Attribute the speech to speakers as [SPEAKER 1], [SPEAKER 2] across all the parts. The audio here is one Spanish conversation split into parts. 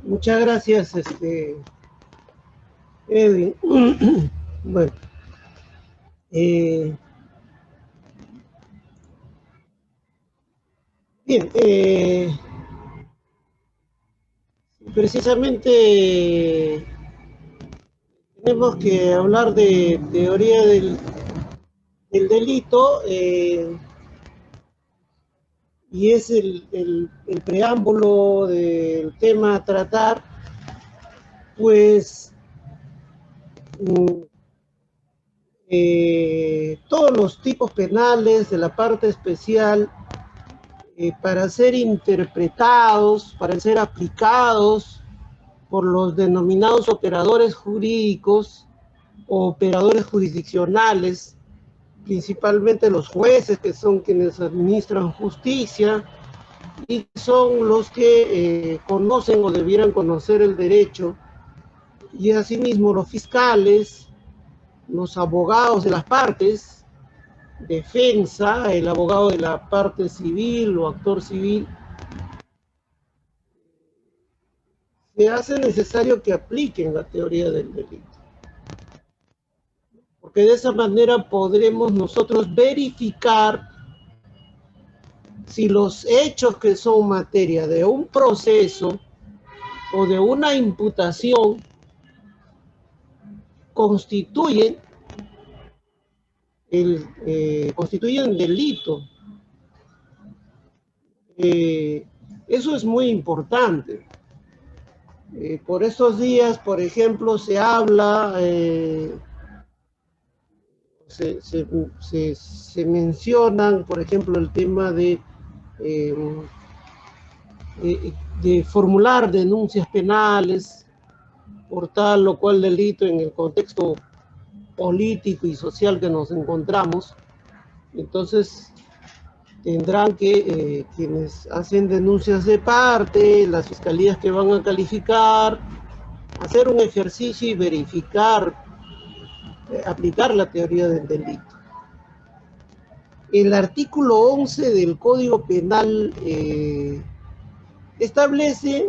[SPEAKER 1] Muchas gracias, Edwin. Bueno, eh, bien, precisamente tenemos que hablar de teoría del delito, y es el preámbulo del tema a tratar, pues mm, todos los tipos penales de la parte especial, para ser interpretados, para ser aplicados por los denominados operadores jurídicos o operadores jurisdiccionales, principalmente los jueces, que son quienes administran justicia y son los que conocen o debieran conocer el derecho, y asimismo los fiscales, los abogados de las partes, defensa, el abogado de la parte civil o actor civil. Se hace necesario que apliquen la teoría del delito, porque de esa manera podremos nosotros verificar si los hechos que son materia de un proceso o de una imputación constituyen constituyen delito. Eso es muy importante. Por estos días, por ejemplo, se habla, se mencionan, por ejemplo, el tema eh, de formular denuncias penales por tal o cual delito en el contexto político y social que nos encontramos. Entonces tendrán que quienes hacen denuncias de parte, las fiscalías que van a calificar, hacer un ejercicio y verificar, aplicar la teoría del delito. El artículo 11 del Código Penal establece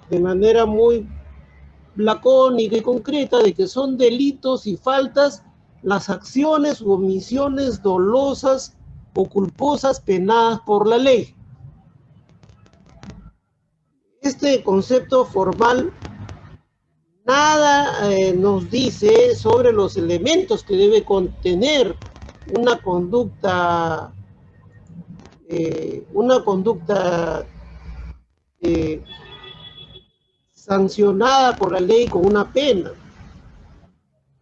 [SPEAKER 1] de manera muy lacónica y concreta de que son delitos y faltas las acciones u omisiones dolosas o culposas penadas por la ley. Este concepto formal nada nos dice sobre los elementos que debe contener una conducta sancionada por la ley con una pena.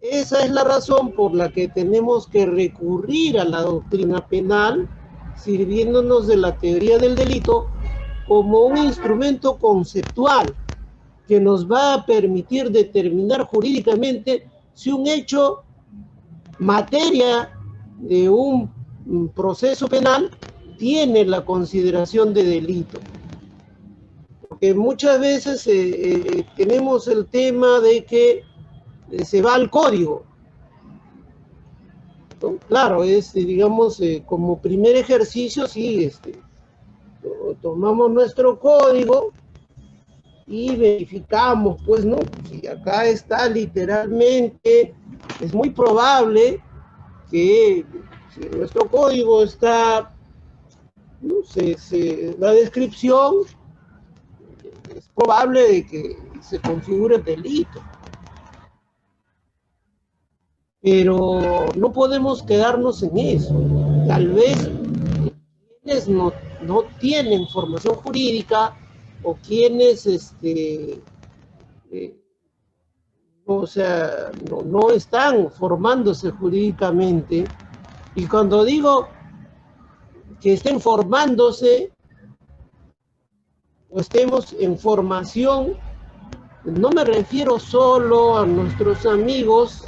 [SPEAKER 1] Esa es la razón por la que tenemos que recurrir a la doctrina penal, sirviéndonos de la teoría del delito como un instrumento conceptual que nos va a permitir determinar jurídicamente si un hecho, materia de un proceso penal, tiene la consideración de delito. Porque muchas veces tenemos el tema de que se va al código, ¿no? Claro, es, digamos, como primer ejercicio, sí, tomamos nuestro código y verificamos, pues, ¿no? Si acá está literalmente, es muy probable que si en nuestro código está, ¿no? La descripción, es probable de que se configure delito. Pero no podemos quedarnos en eso. Tal vez quienes no tienen formación jurídica o quienes o sea, no están formándose jurídicamente. Y cuando digo que estén formándose o estemos en formación, no me refiero solo a nuestros amigos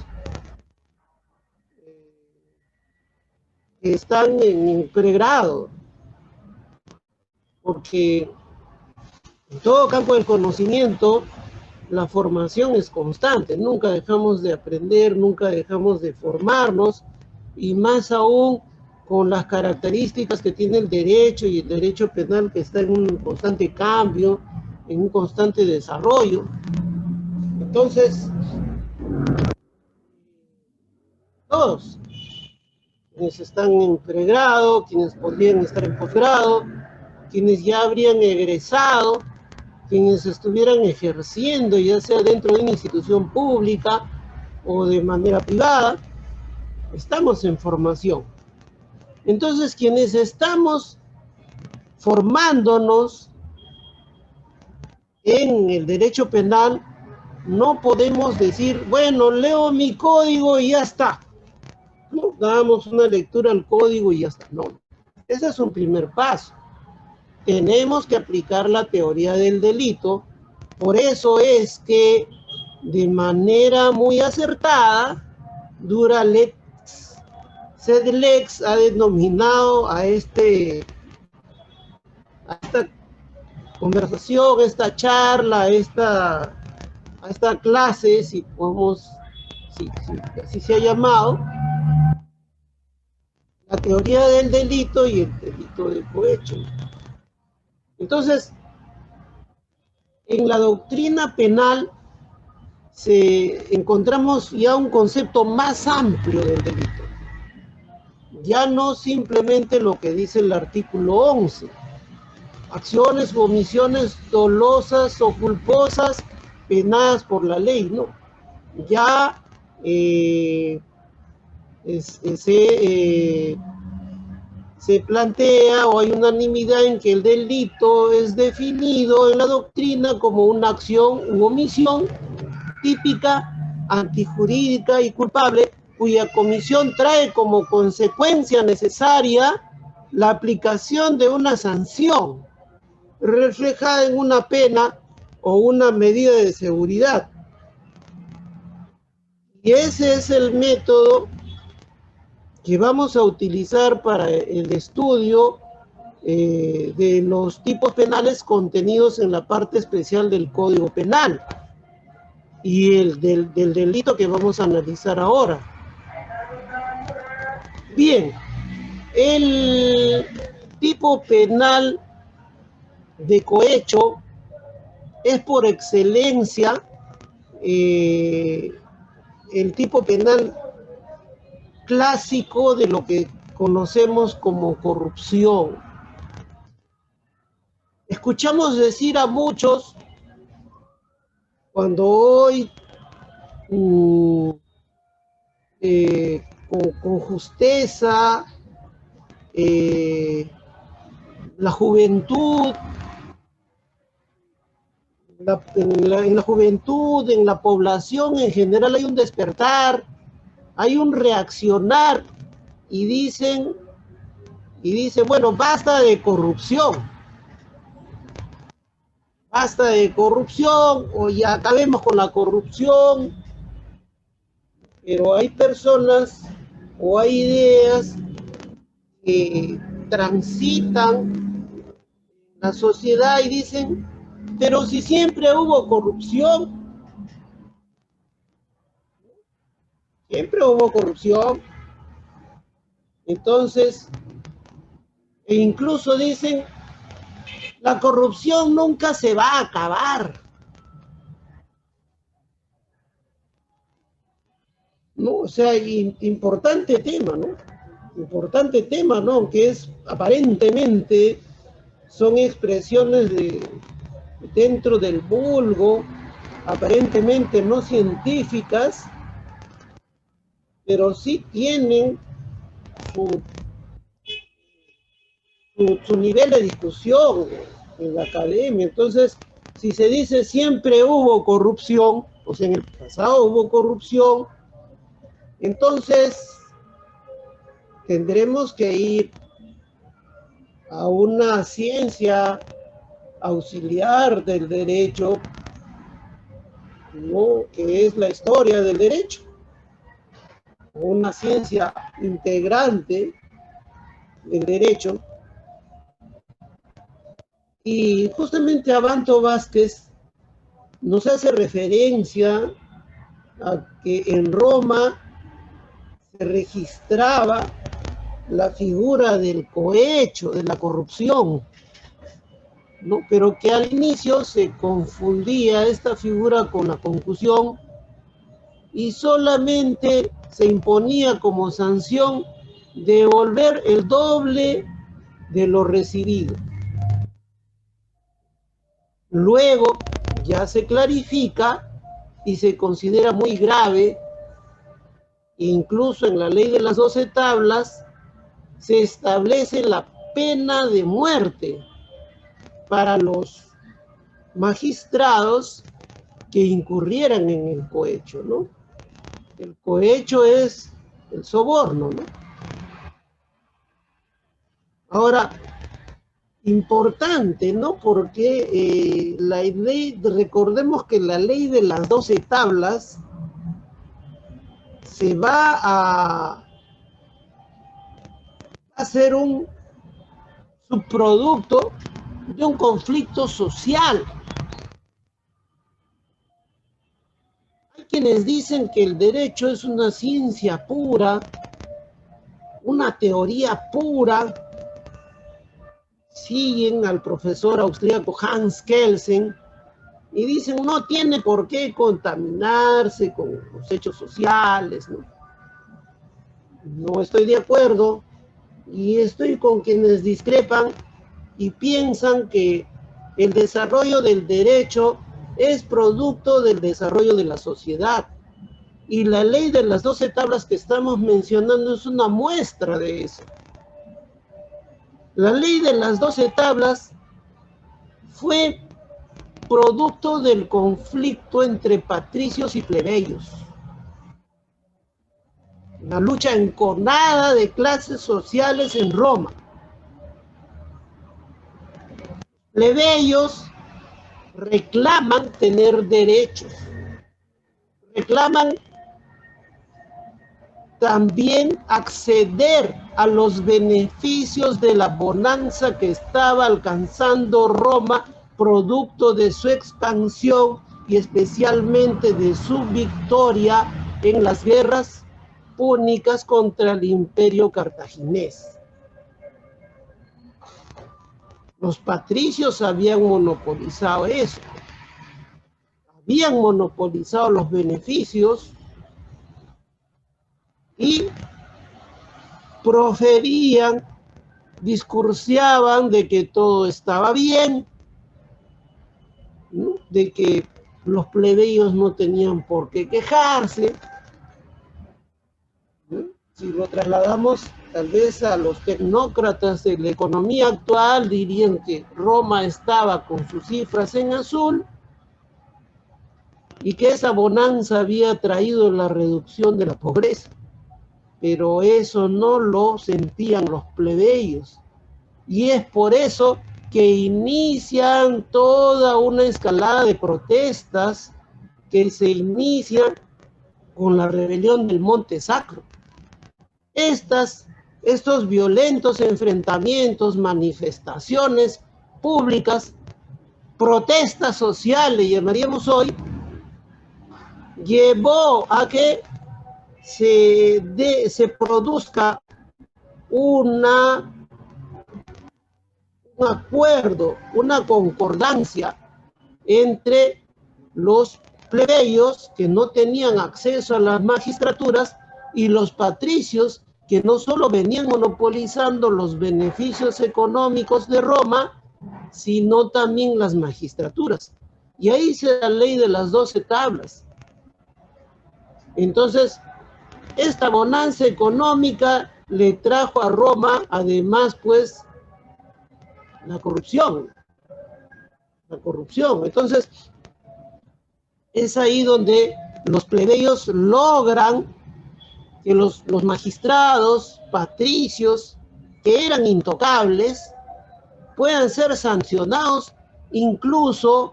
[SPEAKER 1] que están en pregrado, porque en todo campo del conocimiento la formación es constante, nunca dejamos de aprender, nunca dejamos de formarnos, y más aún con las características que tiene el derecho y el derecho penal, que está en un constante cambio, en un constante desarrollo. Entonces, todos, quienes están en pregrado, quienes podrían estar en posgrado, quienes ya habrían egresado, quienes estuvieran ejerciendo, ya sea dentro de una institución pública o de manera privada, estamos en formación. Entonces, quienes estamos formándonos en el derecho penal, no podemos decir, bueno, leo mi código y ya está. No, damos una lectura al código y ya está. No, ese es un primer paso. Tenemos que aplicar la teoría del delito. Por eso es que de manera muy acertada, Duralex, Sedlex ha denominado a esta conversación, esta charla, a esta clase, si podemos, si así se ha llamado, la teoría del delito y el delito del cohecho. Entonces, en la doctrina penal encontramos ya un concepto más amplio del delito. Ya no simplemente lo que dice el artículo 11, acciones u omisiones dolosas o culposas penadas por la ley, no. Ya se plantea o hay unanimidad en que el delito es definido en la doctrina como una acción u omisión típica, antijurídica y culpable, cuya comisión trae como consecuencia necesaria la aplicación de una sanción reflejada en una pena o una medida de seguridad. Y ese es el método que vamos a utilizar para el estudio de los tipos penales contenidos en la parte especial del Código Penal y el del delito que vamos a analizar ahora. Bien, el tipo penal de cohecho es por excelencia el tipo penal clásico de lo que conocemos como corrupción. Escuchamos decir a muchos cuando hoy con justeza la juventud, en la juventud, en la población en general hay un despertar, hay un reaccionar y dicen, bueno, basta de corrupción o ya acabemos con la corrupción, pero hay personas o hay ideas que transitan la sociedad y dicen, pero si siempre hubo corrupción, entonces, e incluso dicen, la corrupción nunca se va a acabar. ¿No? O sea, importante tema, ¿no? Importante tema, ¿no? Aunque es aparentemente son expresiones dentro del vulgo, aparentemente no científicas, pero sí tienen su nivel de discusión en la academia. Entonces, si se dice siempre hubo corrupción, o sea, en el pasado hubo corrupción, entonces tendremos que ir a una ciencia auxiliar del derecho, ¿no? Que es la historia del derecho, una ciencia integrante del derecho. Y justamente Abanto Vázquez nos hace referencia a que en Roma se registraba la figura del cohecho, de la corrupción. ¿no? Pero que al inicio se confundía esta figura con la concusión y solamente se imponía como sanción devolver el doble de lo recibido. Luego ya se clarifica y se considera muy grave, incluso en la ley de las 12 tablas se establece la pena de muerte para los magistrados que incurrieran en el cohecho, ¿no? El cohecho es el soborno, ¿no? Ahora, importante, ¿no? Porque la ley, recordemos que la ley de las 12 tablas se va a ser un subproducto de un conflicto social. Hay quienes dicen que el derecho es una ciencia pura, una teoría pura. Siguen al profesor austríaco Hans Kelsen y dicen no tiene por qué contaminarse con los hechos sociales, ¿no? No estoy de acuerdo y estoy con quienes discrepan y piensan que el desarrollo del derecho es producto del desarrollo de la sociedad. Y la ley de las 12 tablas que estamos mencionando es una muestra de eso. La ley de las 12 tablas fue producto del conflicto entre patricios y plebeyos. Una lucha enconada de clases sociales en Roma. Plebeyos reclaman tener derechos, reclaman también acceder a los beneficios de la bonanza que estaba alcanzando Roma, producto de su expansión y especialmente de su victoria en las guerras púnicas contra el imperio cartaginés. Los patricios habían monopolizado eso, habían monopolizado los beneficios y proferían, discursiaban de que todo estaba bien, ¿no? De que los plebeyos no tenían por qué quejarse, ¿no? Si lo trasladamos tal vez a los tecnócratas de la economía actual, dirían que Roma estaba con sus cifras en azul y que esa bonanza había traído la reducción de la pobreza. Pero eso no lo sentían los plebeyos. Y es por eso que inician toda una escalada de protestas que se inician con la rebelión del Monte Sacro. Estos violentos enfrentamientos, manifestaciones públicas, protestas sociales, llamaríamos hoy, llevó a que se produzca un acuerdo, una concordancia entre los plebeyos que no tenían acceso a las magistraturas y los patricios que no solo venían monopolizando los beneficios económicos de Roma, sino también las magistraturas. Y ahí se da la ley de las 12 tablas. Entonces, esta bonanza económica le trajo a Roma, además, pues, la corrupción. La corrupción. Entonces, es ahí donde los plebeyos logran que los magistrados, patricios, que eran intocables, puedan ser sancionados incluso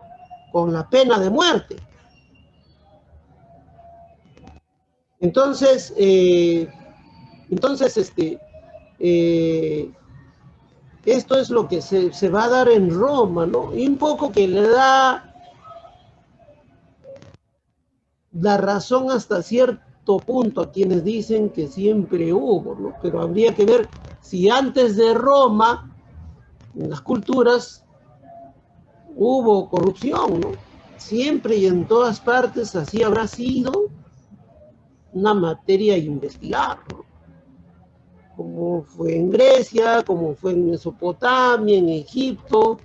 [SPEAKER 1] con la pena de muerte. Entonces, esto es lo que se va a dar en Roma, ¿no? Y un poco que le da la razón hasta cierto punto a quienes dicen que siempre hubo, ¿no? Pero habría que ver si antes de Roma, en las culturas, hubo corrupción, ¿no? Siempre y en todas partes así habrá sido una materia a investigar, ¿no? Como fue en Grecia, como fue en Mesopotamia, en Egipto,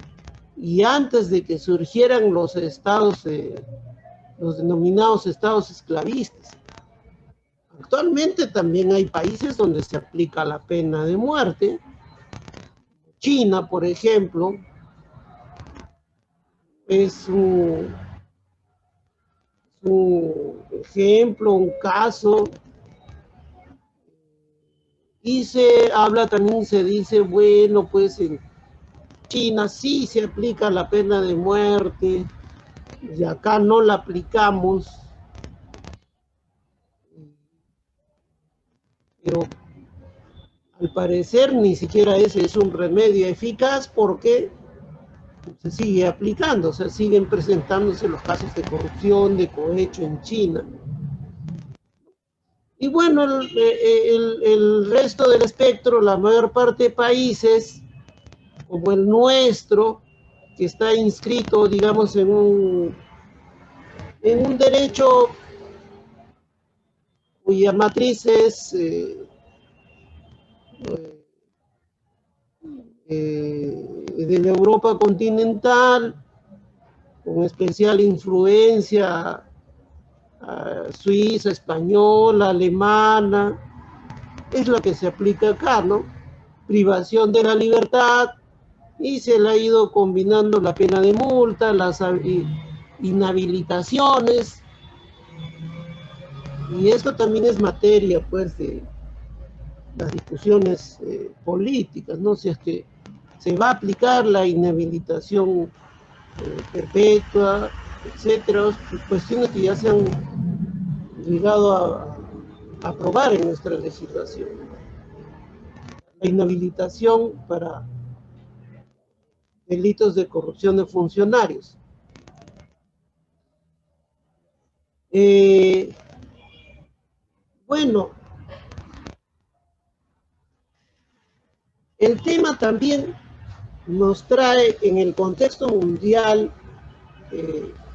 [SPEAKER 1] y antes de que surgieran los estados, los denominados estados esclavistas. Actualmente también hay países donde se aplica la pena de muerte. China, por ejemplo, es un ejemplo, un caso, y se habla también, se dice, bueno, pues en China sí se aplica la pena de muerte y acá no la aplicamos, pero al parecer ni siquiera ese es un remedio eficaz porque se sigue aplicando, o sea, siguen presentándose los casos de corrupción, de cohecho en China. Y bueno, el resto del espectro, la mayor parte de países, como el nuestro, que está inscrito, digamos, en un derecho cuya matriz es de la Europa continental, con especial influencia suiza, española, alemana, es lo que se aplica acá, ¿no? Privación de la libertad, y se le ha ido combinando la pena de multa, las inhabilitaciones, y esto también es materia, pues, de las discusiones políticas, ¿no? Si es que se va a aplicar la inhabilitación perpetua, etcétera, cuestiones que ya se han llegado a aprobar en nuestra legislación. La inhabilitación para delitos de corrupción de funcionarios. Bueno, el tema también nos trae en el contexto mundial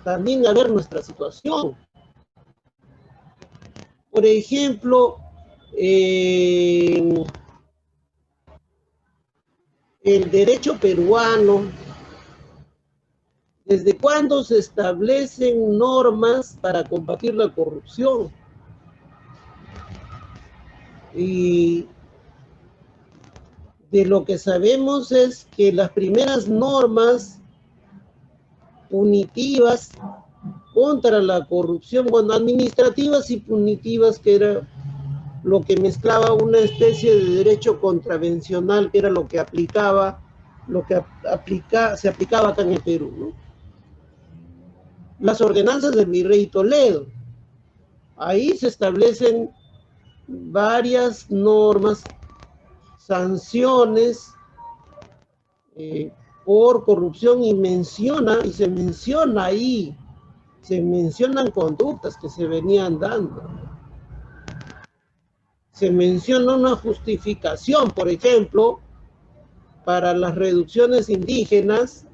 [SPEAKER 1] también a ver nuestra situación. Por ejemplo, el derecho peruano, ¿desde cuándo se establecen normas para combatir la corrupción? Y de lo que sabemos es que las primeras normas punitivas contra la corrupción, bueno, administrativas y punitivas, que era lo que mezclaba una especie de derecho contravencional, que era lo que aplicaba, se aplicaba acá en el Perú, ¿no? Las ordenanzas del virrey Toledo. Ahí se establecen varias normas, sanciones por corrupción, y se menciona ahí, se mencionan conductas que se venían dando. Se menciona una justificación, por ejemplo, para las reducciones indígenas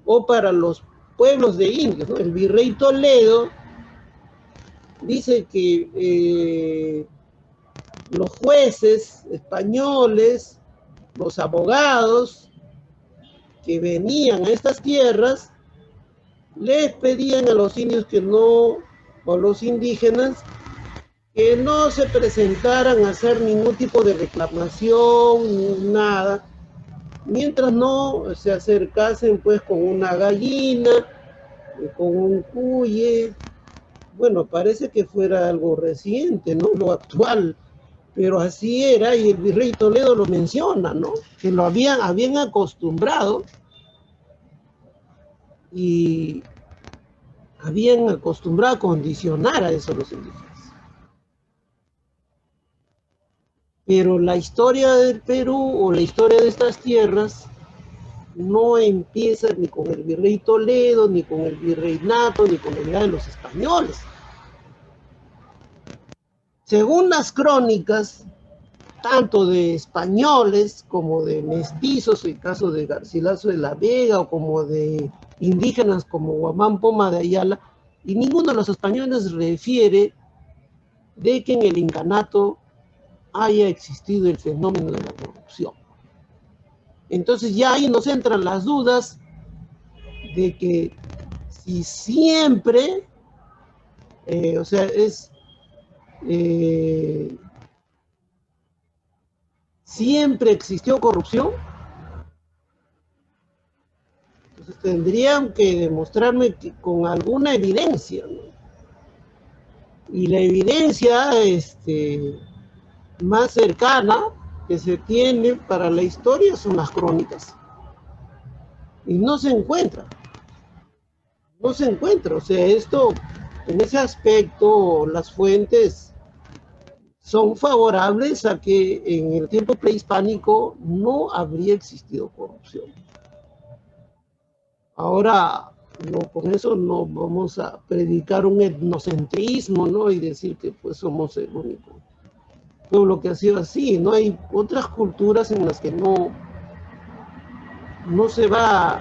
[SPEAKER 1] o para los pueblos de indios, ¿no? El virrey Toledo dice que los jueces españoles, los abogados que venían a estas tierras, les pedían a los indios que no, o los indígenas, que no se presentaran a hacer ningún tipo de reclamación, ni nada, mientras no se acercasen pues con una gallina, con un cuye. Bueno, parece que fuera algo reciente, ¿no? Lo actual, pero así era, y el virrey Toledo lo menciona, ¿no? Que lo habían acostumbrado, y habían acostumbrado a condicionar a eso los indígenas. Pero la historia del Perú o la historia de estas tierras no empieza ni con el virrey Toledo, ni con el virreinato, ni con la llegada de los españoles. Según las crónicas, tanto de españoles como de mestizos, el caso de Garcilaso de la Vega, o como de indígenas como Guamán Poma de Ayala, y ninguno de los españoles refiere de que en el incanato haya existido el fenómeno de la corrupción. Entonces ya ahí nos entran las dudas de que si siempre, o sea, siempre existió corrupción. Entonces tendrían que demostrarme que con alguna evidencia, ¿no? Y la evidencia más cercana que se tiene para la historia son las crónicas. Y no se encuentra. No se encuentra. O sea, esto, en ese aspecto, las fuentes son favorables a que en el tiempo prehispánico no habría existido corrupción. Ahora, no, con eso no vamos a predicar un etnocentrismo, ¿no? Y decir que pues somos el único pueblo que ha sido así, ¿no? Hay otras culturas en las que no se va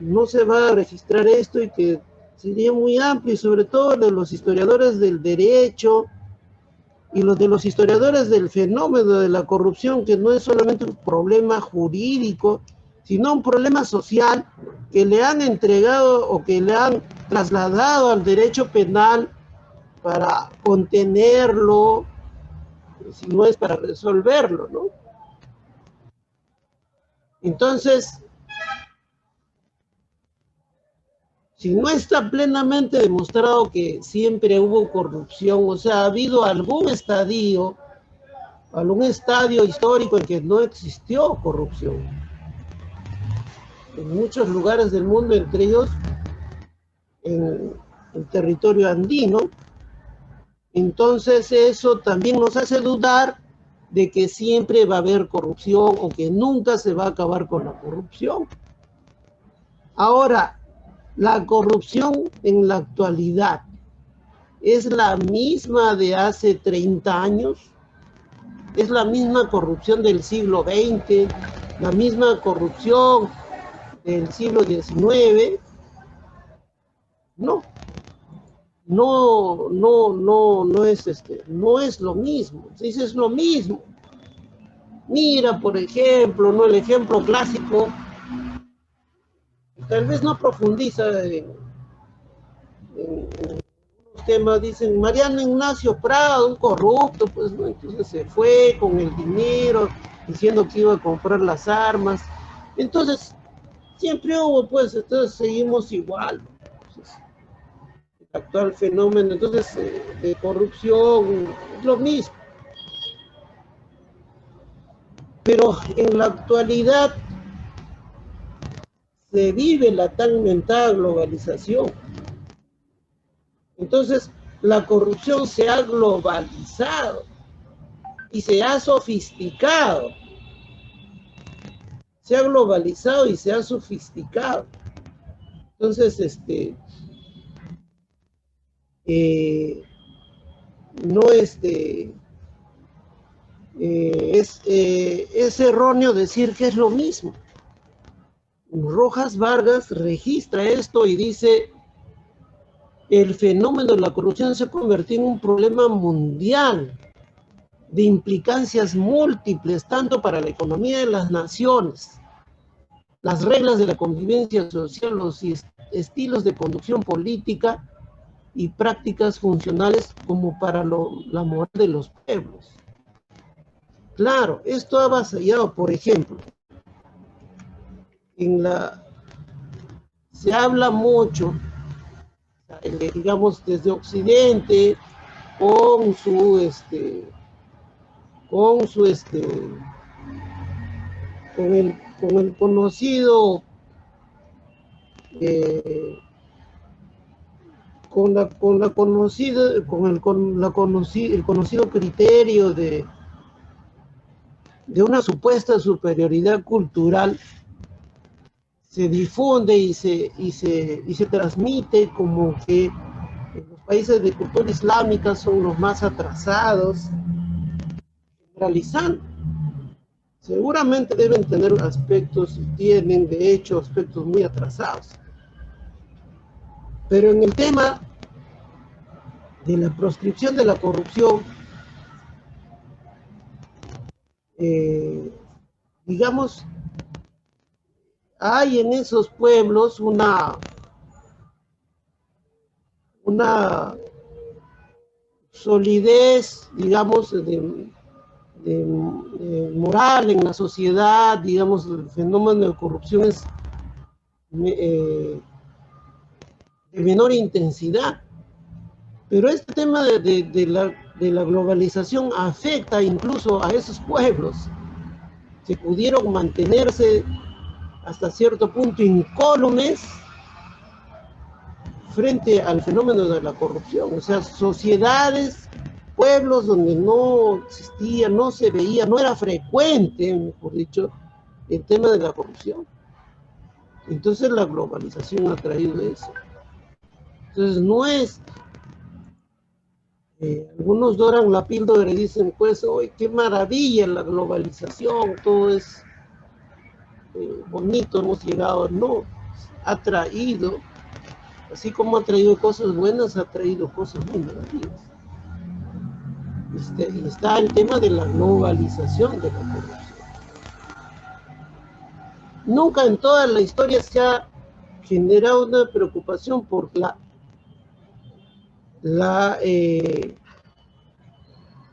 [SPEAKER 1] no se va a registrar esto, y que sería muy amplio, y sobre todo de los historiadores del derecho y los de los historiadores del fenómeno de la corrupción, que no es solamente un problema jurídico, sino un problema social que le han entregado o que le han trasladado al derecho penal para contenerlo, si no es para resolverlo, ¿no? Entonces, si no está plenamente demostrado que siempre hubo corrupción, o sea, ha habido algún estadio histórico en que no existió corrupción. En muchos lugares del mundo, entre ellos en el territorio andino. Entonces eso también nos hace dudar de que siempre va a haber corrupción o que nunca se va a acabar con la corrupción. Ahora, la corrupción en la actualidad es la misma de hace 30 años, es la misma corrupción del siglo XX, la misma corrupción del siglo XIX. No, no es lo mismo. Se dice es lo mismo. Mira, por ejemplo, ¿no? El ejemplo clásico, tal vez no profundiza en los temas, dicen Mariano Ignacio Prado, un corrupto, pues, ¿no? Entonces se fue con el dinero, diciendo que iba a comprar las armas. Entonces, siempre hubo, pues, entonces seguimos igual. Entonces, el actual fenómeno, entonces, de corrupción, es lo mismo. Pero en la actualidad se vive la tan mentada globalización. Entonces, la corrupción se ha globalizado y se ha sofisticado. Se ha globalizado y se ha sofisticado. Entonces, no es erróneo decir que es lo mismo. Rojas Vargas registra esto y dice: el fenómeno de la corrupción se ha convertido en un problema mundial de implicancias múltiples, tanto para la economía de las naciones, las reglas de la convivencia social, los estilos de conducción política y prácticas funcionales, como para la moral de los pueblos. Claro, esto ha avasallado, por ejemplo, se habla mucho, digamos, desde Occidente, con su con el conocido el conocido criterio de una supuesta superioridad cultural, se difunde y se transmite como que los países de cultura islámica son los más atrasados, generalizando. Seguramente deben tener aspectos, y tienen de hecho aspectos muy atrasados. Pero en el tema de la proscripción de la corrupción, digamos, hay en esos pueblos una solidez, digamos, de moral en la sociedad, digamos, el fenómeno de corrupción es de menor intensidad. Pero este tema de la globalización afecta incluso a esos pueblos que pudieron mantenerse hasta cierto punto incólumes frente al fenómeno de la corrupción. O sea, sociedades, pueblos donde no existía, no se veía, no era frecuente, mejor dicho, el tema de la corrupción. Entonces la globalización ha traído eso. Entonces no es... algunos doran la píldora y dicen, pues, ¡ay, qué maravilla la globalización! Todo es bonito, hemos llegado. No, ha traído, así como ha traído cosas buenas, ha traído cosas muy negativas. Está el tema de la globalización de la corrupción. Nunca en toda la historia se ha generado una preocupación por la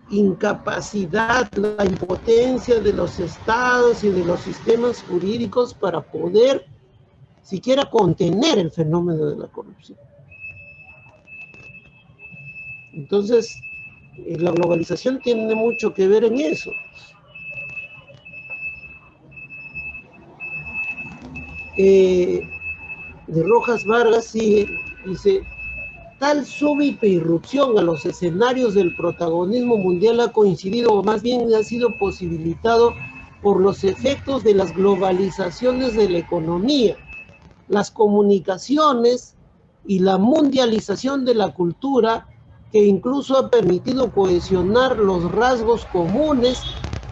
[SPEAKER 1] incapacidad, la impotencia de los estados y de los sistemas jurídicos para poder siquiera contener el fenómeno de la corrupción. Entonces, la globalización tiene mucho que ver en eso. De Rojas Vargas sigue, dice, tal súbita irrupción a los escenarios del protagonismo mundial ha coincidido, o más bien ha sido posibilitado por los efectos de las globalizaciones de la economía, las comunicaciones y la mundialización de la cultura, que incluso ha permitido cohesionar los rasgos comunes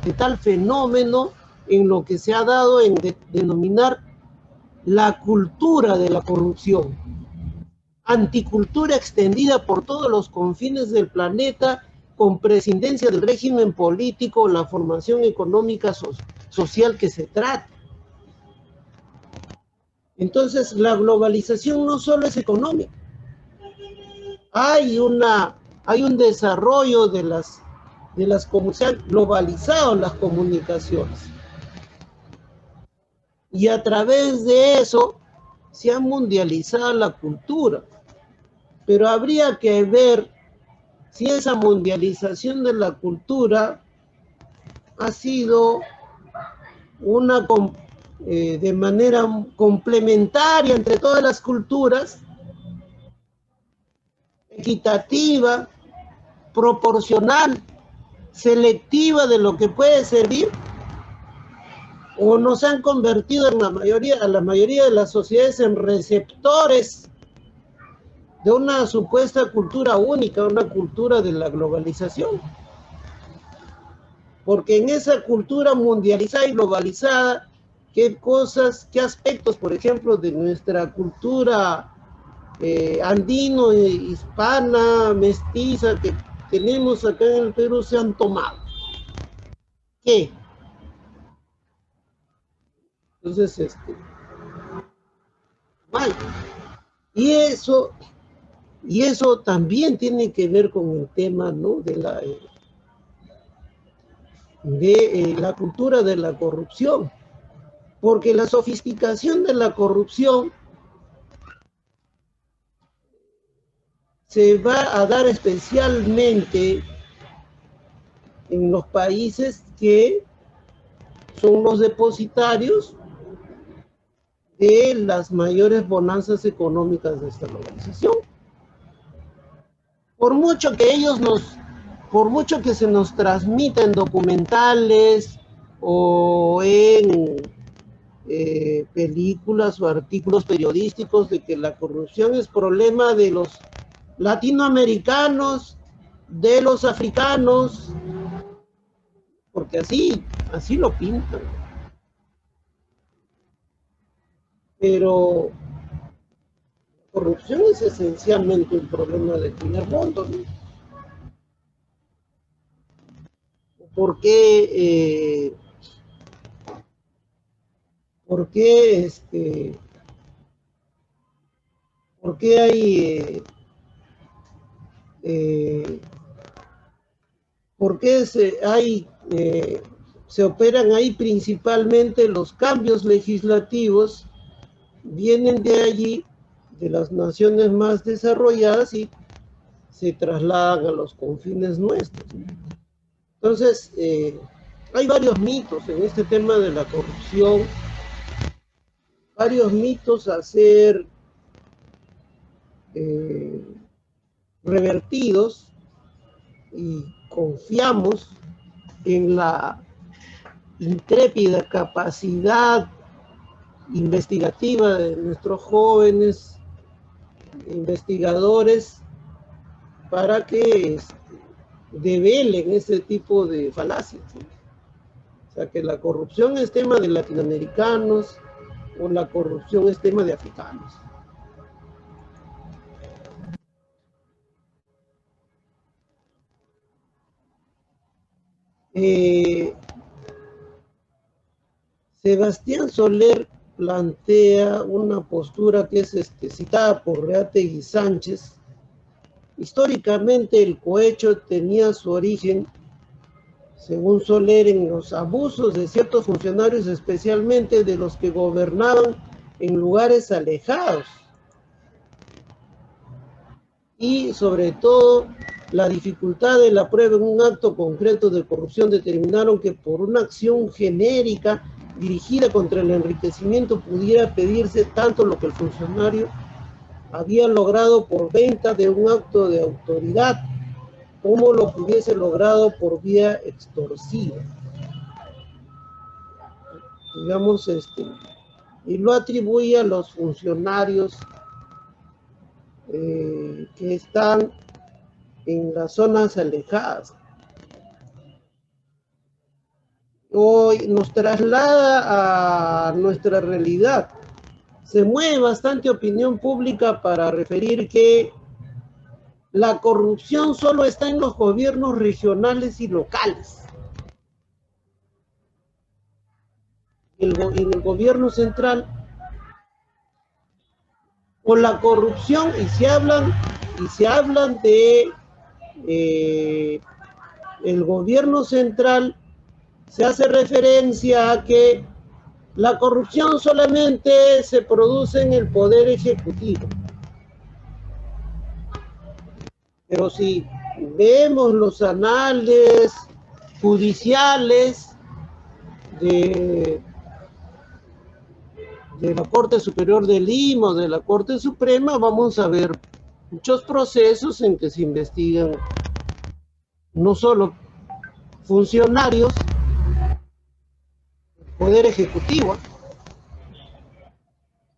[SPEAKER 1] de tal fenómeno en lo que se ha dado en denominar la cultura de la corrupción, anticultura extendida por todos los confines del planeta, con prescindencia del régimen político, la formación económica social que se trata. Entonces, la globalización no solo es económica, hay un desarrollo se han globalizado las comunicaciones. Y a través de eso se ha mundializado la cultura. Pero habría que ver si esa mundialización de la cultura ha sido de manera complementaria entre todas las culturas, equitativa, proporcional, selectiva de lo que puede servir, o nos han convertido a la mayoría de las sociedades en receptores de una supuesta cultura única, una cultura de la globalización. Porque en esa cultura mundializada y globalizada, qué aspectos, por ejemplo, de nuestra cultura andino, hispana, mestiza, que tenemos acá en el Perú, se han tomado. ¿Qué? Entonces, mal. Y eso también tiene que ver con el tema, ¿no?, de la cultura de la corrupción, porque la sofisticación de la corrupción se va a dar especialmente en los países que son los depositarios de las mayores bonanzas económicas de esta globalización. Por mucho que se nos transmita en documentales o en películas o artículos periodísticos de que la corrupción es problema de los latinoamericanos, de los africanos, porque así así lo pintan. Pero la corrupción es esencialmente un problema de primer mundo, ¿no? ¿Por qué, por qué, por qué hay, eh, por qué se operan ahí principalmente los cambios legislativos? Vienen de allí, de las naciones más desarrolladas, y se trasladan a los confines nuestros. Entonces, hay varios mitos en este tema de la corrupción, varios mitos a ser eh, revertidos, y confiamos en la intrépida capacidad investigativa de nuestros jóvenes investigadores para que develen ese tipo de falacias, ¿no? O sea, que la corrupción es tema de latinoamericanos o la corrupción es tema de africanos. Eh, Sebastián Soler plantea una postura que es citada por Reategui Sánchez. Históricamente el cohecho tenía su origen, según Soler, en los abusos de ciertos funcionarios, especialmente de los que gobernaban en lugares alejados, y sobre todo la dificultad de la prueba en un acto concreto de corrupción determinaron que por una acción genérica dirigida contra el enriquecimiento pudiera pedirse tanto lo que el funcionario había logrado por venta de un acto de autoridad como lo que hubiese logrado por vía extorsiva. Digamos, y lo atribuye a los funcionarios que están en las zonas alejadas. Hoy nos traslada a nuestra realidad. Se mueve bastante opinión pública para referir que la corrupción solo está en los gobiernos regionales y locales. En el gobierno central, con la corrupción, y se hablan de el gobierno central, se hace referencia a que la corrupción solamente se produce en el poder ejecutivo. Pero si vemos los anales judiciales de, de la Corte Superior de Lima o de la Corte Suprema, vamos a ver muchos procesos en que se investigan no solo funcionarios del Poder Ejecutivo,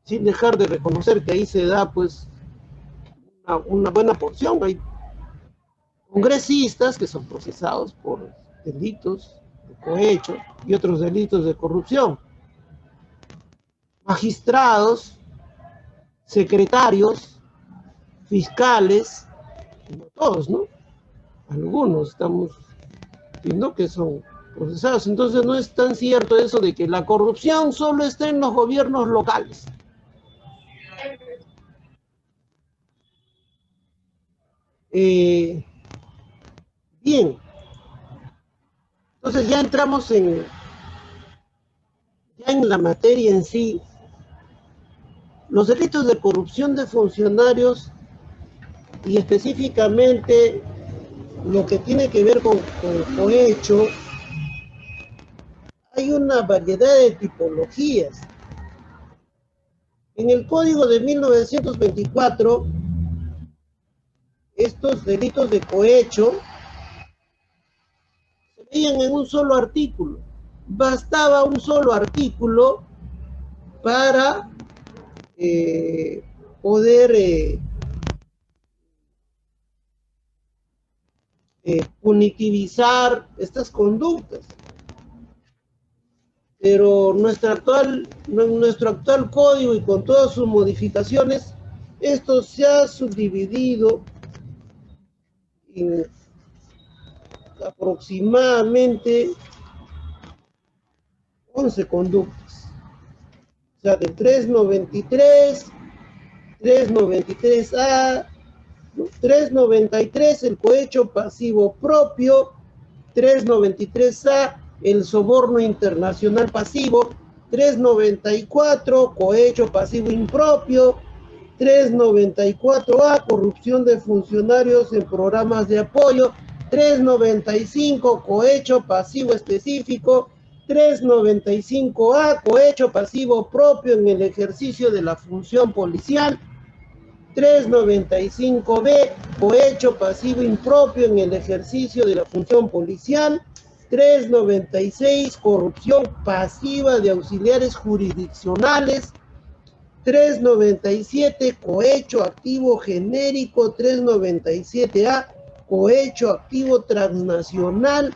[SPEAKER 1] sin dejar de reconocer que ahí se da pues una buena porción. Hay congresistas que son procesados por delitos de cohecho y otros delitos de corrupción, magistrados, secretarios, fiscales, no todos, ¿no? Algunos estamos viendo que son procesados. Entonces no es tan cierto eso de que la corrupción solo está en los gobiernos locales. Bien, entonces ya entramos ya en la materia en sí. Los delitos de corrupción de funcionarios, y específicamente lo que tiene que ver con cohecho, hay una variedad de tipologías. En el Código de 1924, estos delitos de cohecho se veían en un solo artículo. Bastaba un solo artículo para poder punitivizar estas conductas. pero nuestro actual código y con todas sus modificaciones, esto se ha subdividido en aproximadamente 11 conductas. O sea, de 393, 393A, 393 el cohecho pasivo propio, 393A el soborno internacional pasivo, 394 cohecho pasivo impropio, 394A corrupción de funcionarios en programas de apoyo, 395 cohecho pasivo específico, 395A cohecho pasivo propio en el ejercicio de la función policial, 395B, cohecho pasivo impropio en el ejercicio de la función policial, 396, corrupción pasiva de auxiliares jurisdiccionales, 397, cohecho activo genérico, 397A, cohecho activo transnacional,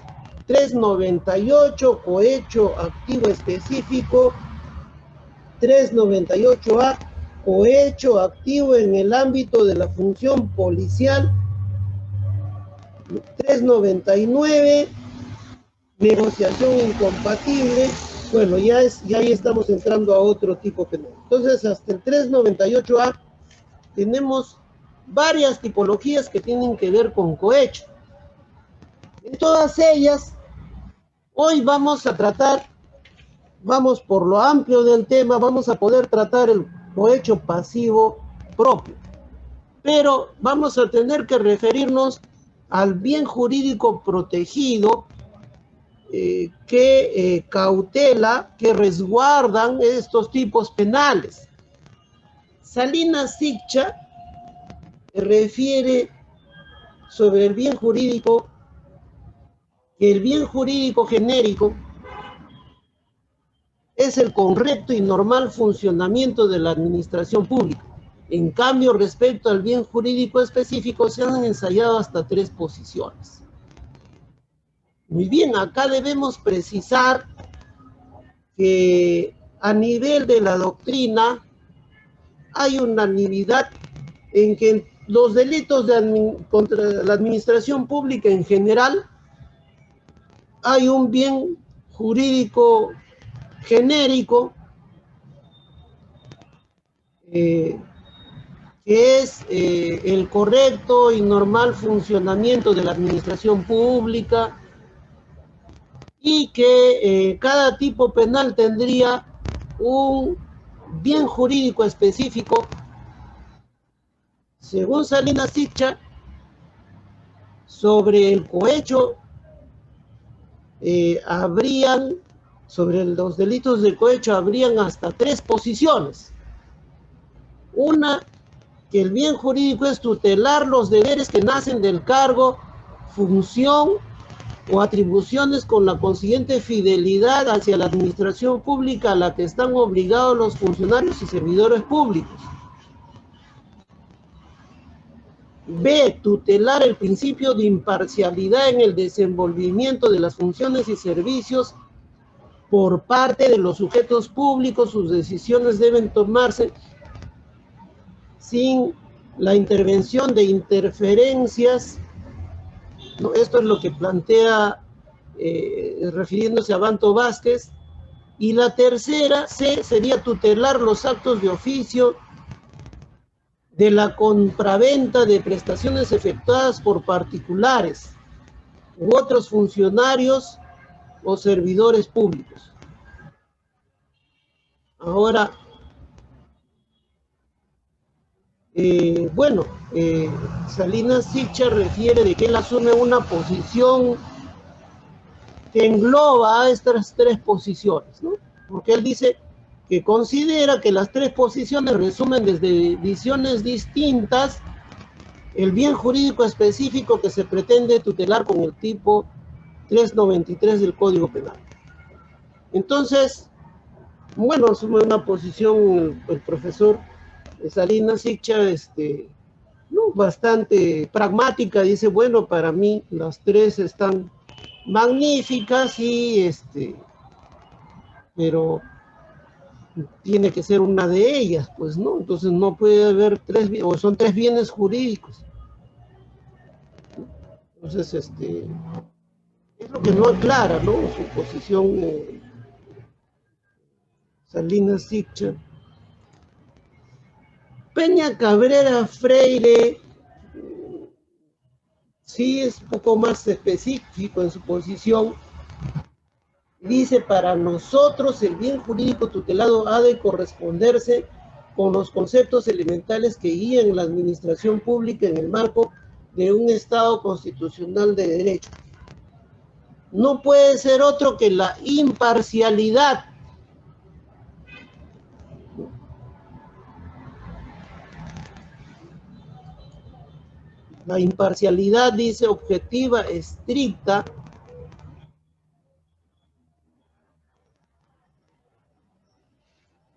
[SPEAKER 1] 398, cohecho activo específico, 398A, cohecho activo en el ámbito de la función policial, 399, negociación incompatible. Bueno, ya ahí estamos entrando a otro tipo penal. Entonces, hasta el 398A tenemos varias tipologías que tienen que ver con cohecho. En todas ellas, hoy vamos a tratar, vamos por lo amplio del tema, vamos a poder tratar el cohecho pasivo propio. Pero vamos a tener que referirnos al bien jurídico protegido que cautela, que resguardan estos tipos penales. Salinas Siccha refiere sobre el bien jurídico, que el bien jurídico genérico es el correcto y normal funcionamiento de la administración pública. En cambio, respecto al bien jurídico específico, se han ensayado hasta 3 posiciones. Muy bien, acá debemos precisar que a nivel de la doctrina hay unanimidad en que los delitos contra la administración pública en general hay un bien jurídico genérico que es el correcto y normal funcionamiento de la administración pública, y que cada tipo penal tendría un bien jurídico específico. Según Salinas Siccha, sobre el cohecho sobre los delitos de cohecho habrían hasta 3 posiciones. Una, que el bien jurídico es tutelar los deberes que nacen del cargo, función o atribuciones con la consiguiente fidelidad hacia la administración pública a la que están obligados los funcionarios y servidores públicos. B, tutelar el principio de imparcialidad en el desenvolvimiento de las funciones y servicios por parte de los sujetos públicos. Sus decisiones deben tomarse sin la intervención de interferencias. ¿No? Esto es lo que plantea refiriéndose a Banto Vázquez. Y la tercera, C, sería tutelar los actos de oficio de la compraventa de prestaciones efectuadas por particulares u otros funcionarios o servidores públicos. Ahora, Salinas Siccha refiere de que él asume una posición que engloba a estas 3 posiciones, ¿no? Porque él dice que considera que las 3 posiciones resumen desde visiones distintas el bien jurídico específico que se pretende tutelar con el tipo 393 del Código Penal. Entonces, bueno, asume una posición el profesor Salinas Siccha, ¿no? Bastante pragmática. Dice, bueno, para mí las 3 están magníficas y pero tiene que ser una de ellas, pues, ¿no? Entonces no puede haber tres, o son tres bienes jurídicos. Entonces, es lo que no aclara, ¿no? Su posición, Salinas Sicha. Peña Cabrera Freire sí es un poco más específico en su posición. Dice, para nosotros el bien jurídico tutelado ha de corresponderse con los conceptos elementales que guían la administración pública en el marco de un Estado constitucional de derecho. No puede ser otro que la imparcialidad. La imparcialidad, dice, objetiva, estricta,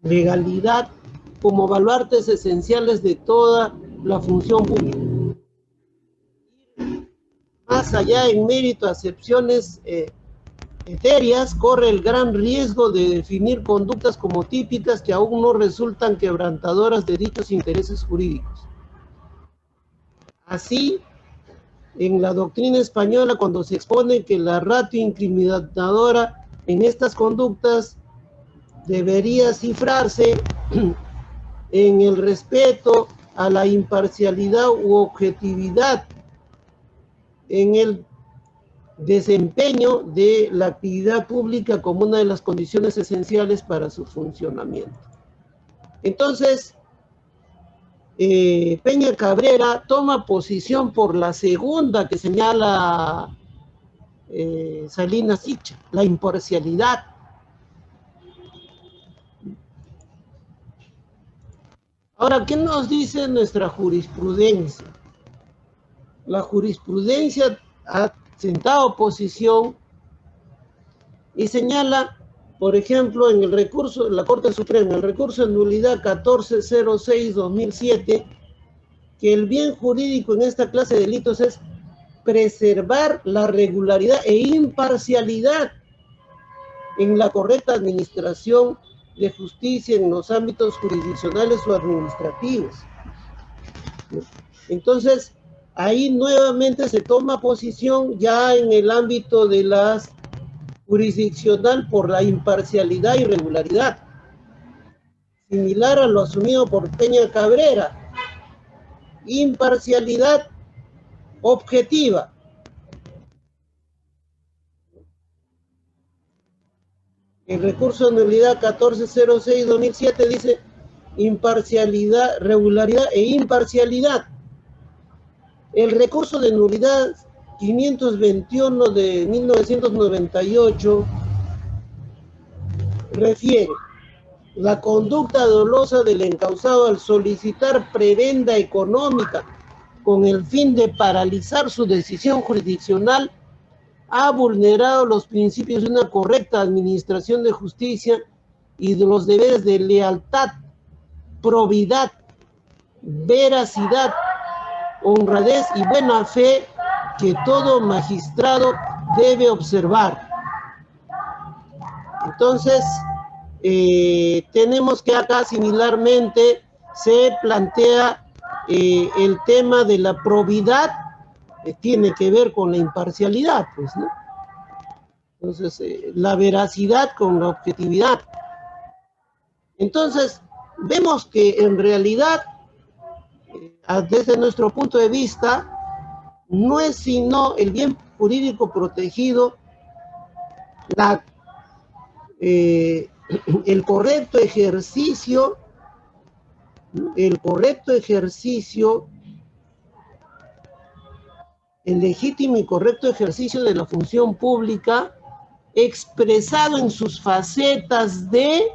[SPEAKER 1] legalidad, como baluartes esenciales de toda la función pública. Más allá en mérito, acepciones etéreas, corre el gran riesgo de definir conductas como típicas que aún no resultan quebrantadoras de dichos intereses jurídicos. Así, en la doctrina española, cuando se expone que la ratio incriminadora en estas conductas debería cifrarse en el respeto a la imparcialidad u objetividad en el desempeño de la actividad pública como una de las condiciones esenciales para su funcionamiento. Entonces, Peña Cabrera toma posición por la segunda que señala Salinas Sicha, la imparcialidad. Ahora, ¿qué nos dice nuestra jurisprudencia? La jurisprudencia ha sentado posición y señala, por ejemplo, en el recurso de la Corte Suprema, el recurso de nulidad 1406-2007, que el bien jurídico en esta clase de delitos es preservar la regularidad e imparcialidad en la correcta administración de justicia en los ámbitos jurisdiccionales o administrativos. Entonces, ahí nuevamente se toma posición ya en el ámbito de las jurisdiccional por la imparcialidad y regularidad, similar a lo asumido por Peña Cabrera. Imparcialidad objetiva. El recurso de nulidad 1406-2007 dice imparcialidad, regularidad e imparcialidad. El recurso de nulidad 521 de 1998 refiere la conducta dolosa del encausado al solicitar prebenda económica con el fin de paralizar su decisión jurisdiccional ha vulnerado los principios de una correcta administración de justicia y de los deberes de lealtad, probidad, veracidad, honradez y buena fe que todo magistrado debe observar. Entonces, tenemos que acá similarmente se plantea el tema de la probidad, tiene que ver con la imparcialidad, pues, ¿no? Entonces, la veracidad con la objetividad. Entonces, vemos que en realidad, desde nuestro punto de vista, no es sino el bien jurídico protegido, el correcto ejercicio, el legítimo y correcto ejercicio de la función pública expresado en sus facetas de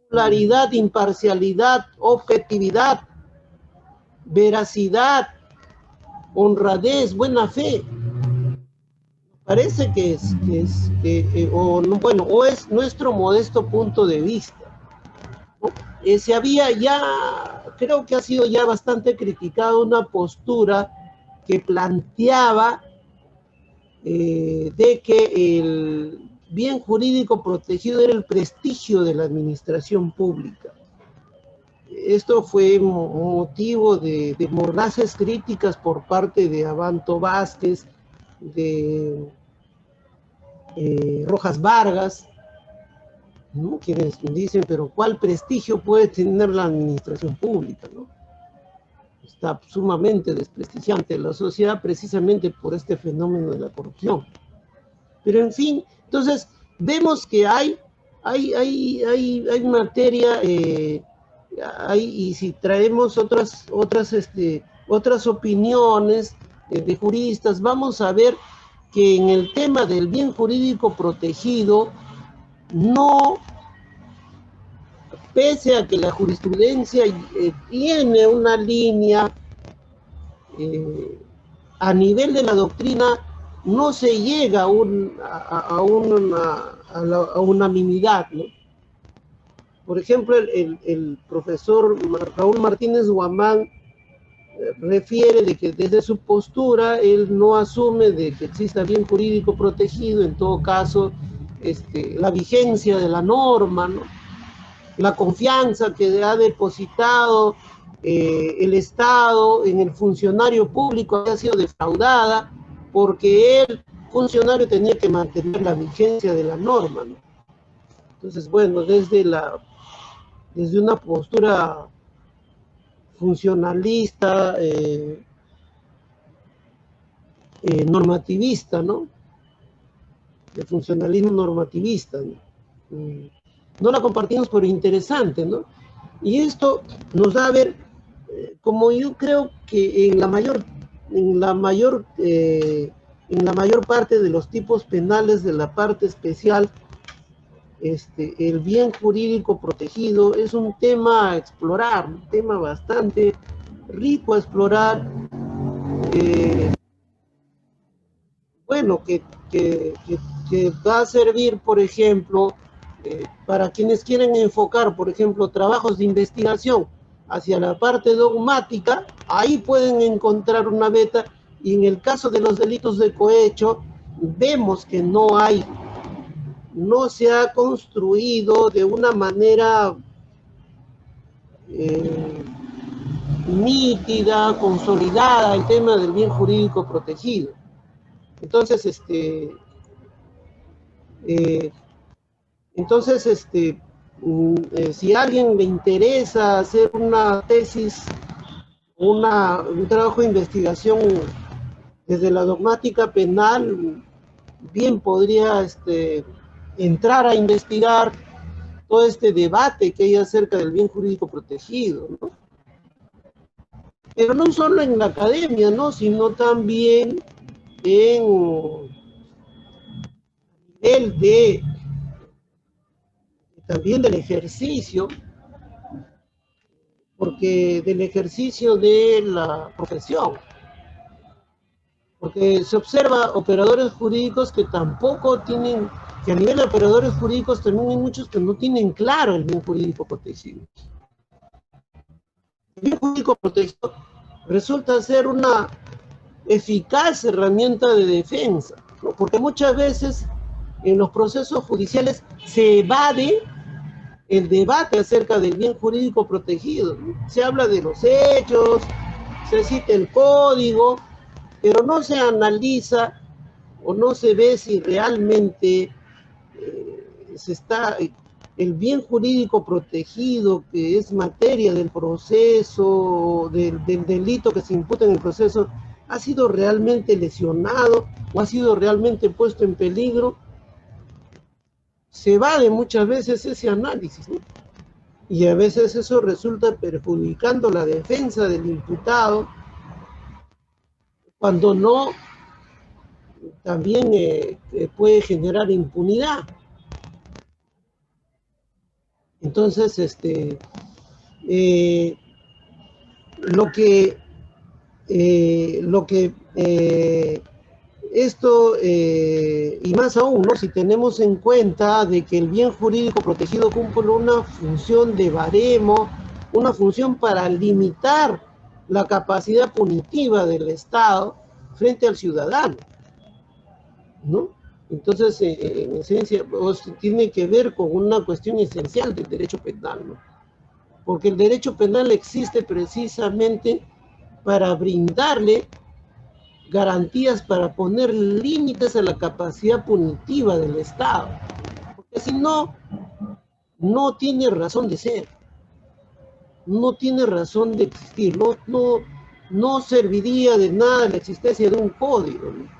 [SPEAKER 1] regularidad, imparcialidad, objetividad, veracidad, honradez, buena fe. Parece que o es nuestro modesto punto de vista, ¿no? Se había ya, creo que ha sido ya bastante criticada una postura que planteaba de que bien jurídico protegido era el prestigio de la administración pública. Esto fue motivo de mordaces críticas por parte de Abanto Vázquez, de Rojas Vargas, ¿no? Quienes dicen, pero ¿cuál prestigio puede tener la administración pública, ¿no? Está sumamente desprestigiante la sociedad precisamente por este fenómeno de la corrupción. Pero en fin, entonces vemos que hay materia, y si traemos otras opiniones de juristas, vamos a ver que en el tema del bien jurídico protegido, no, pese a que la jurisprudencia tiene una línea a nivel de la doctrina, no se llega a unanimidad, ¿no? Por ejemplo, el profesor Raúl Martínez Guamán refiere de que desde su postura él no asume de que exista bien jurídico protegido, en todo caso la vigencia de la norma, ¿no? La confianza que ha depositado el Estado en el funcionario público ha sido defraudada porque el funcionario tenía que mantener la vigencia de la norma, ¿no? Entonces, bueno, desde una postura funcionalista, normativista, ¿no? De funcionalismo normativista, ¿no? No la compartimos, pero interesante, ¿no? Y esto nos da a ver, como yo creo que en la mayor parte de los tipos penales de la parte especial, el bien jurídico protegido es un tema a explorar, un tema bastante rico a explorar, bueno, que va a servir, por ejemplo, para quienes quieren enfocar, por ejemplo, trabajos de investigación hacia la parte dogmática, ahí pueden encontrar una beta, y en el caso de los delitos de cohecho, vemos que no se ha construido de una manera nítida, consolidada, el tema del bien jurídico protegido. Entonces, si a alguien le interesa hacer una tesis, un trabajo de investigación desde la dogmática penal, bien podría entrar a investigar todo este debate que hay acerca del bien jurídico protegido, ¿no? Pero no solo en la academia, ¿no? Sino también en nivel también del ejercicio, porque del ejercicio de la profesión. Porque se observa operadores jurídicos que tampoco tienen, que a nivel de operadores jurídicos también hay muchos que no tienen claro el bien jurídico protegido. El bien jurídico protegido resulta ser una eficaz herramienta de defensa, ¿no? Porque muchas veces en los procesos judiciales se evade el debate acerca del bien jurídico protegido, ¿no? Se habla de los hechos, se cita el código, pero no se analiza o no se ve si realmente el bien jurídico protegido, que es materia del proceso, del delito que se imputa en el proceso, ha sido realmente lesionado o ha sido realmente puesto en peligro. Se evade muchas veces ese análisis, ¿no? Y a veces eso resulta perjudicando la defensa del imputado, cuando no, también puede generar impunidad. Entonces, lo que esto, y más aún, ¿no? Si tenemos en cuenta de que el bien jurídico protegido cumple una función de baremo, una función para limitar la capacidad punitiva del Estado frente al ciudadano, ¿no? Entonces, en esencia, pues, tiene que ver con una cuestión esencial del derecho penal, ¿no? Porque el derecho penal existe precisamente para brindarle garantías, para poner límites a la capacidad punitiva del Estado. Porque si no, no tiene razón de ser, no tiene razón de existir, no serviría de nada la existencia de un código, ¿no?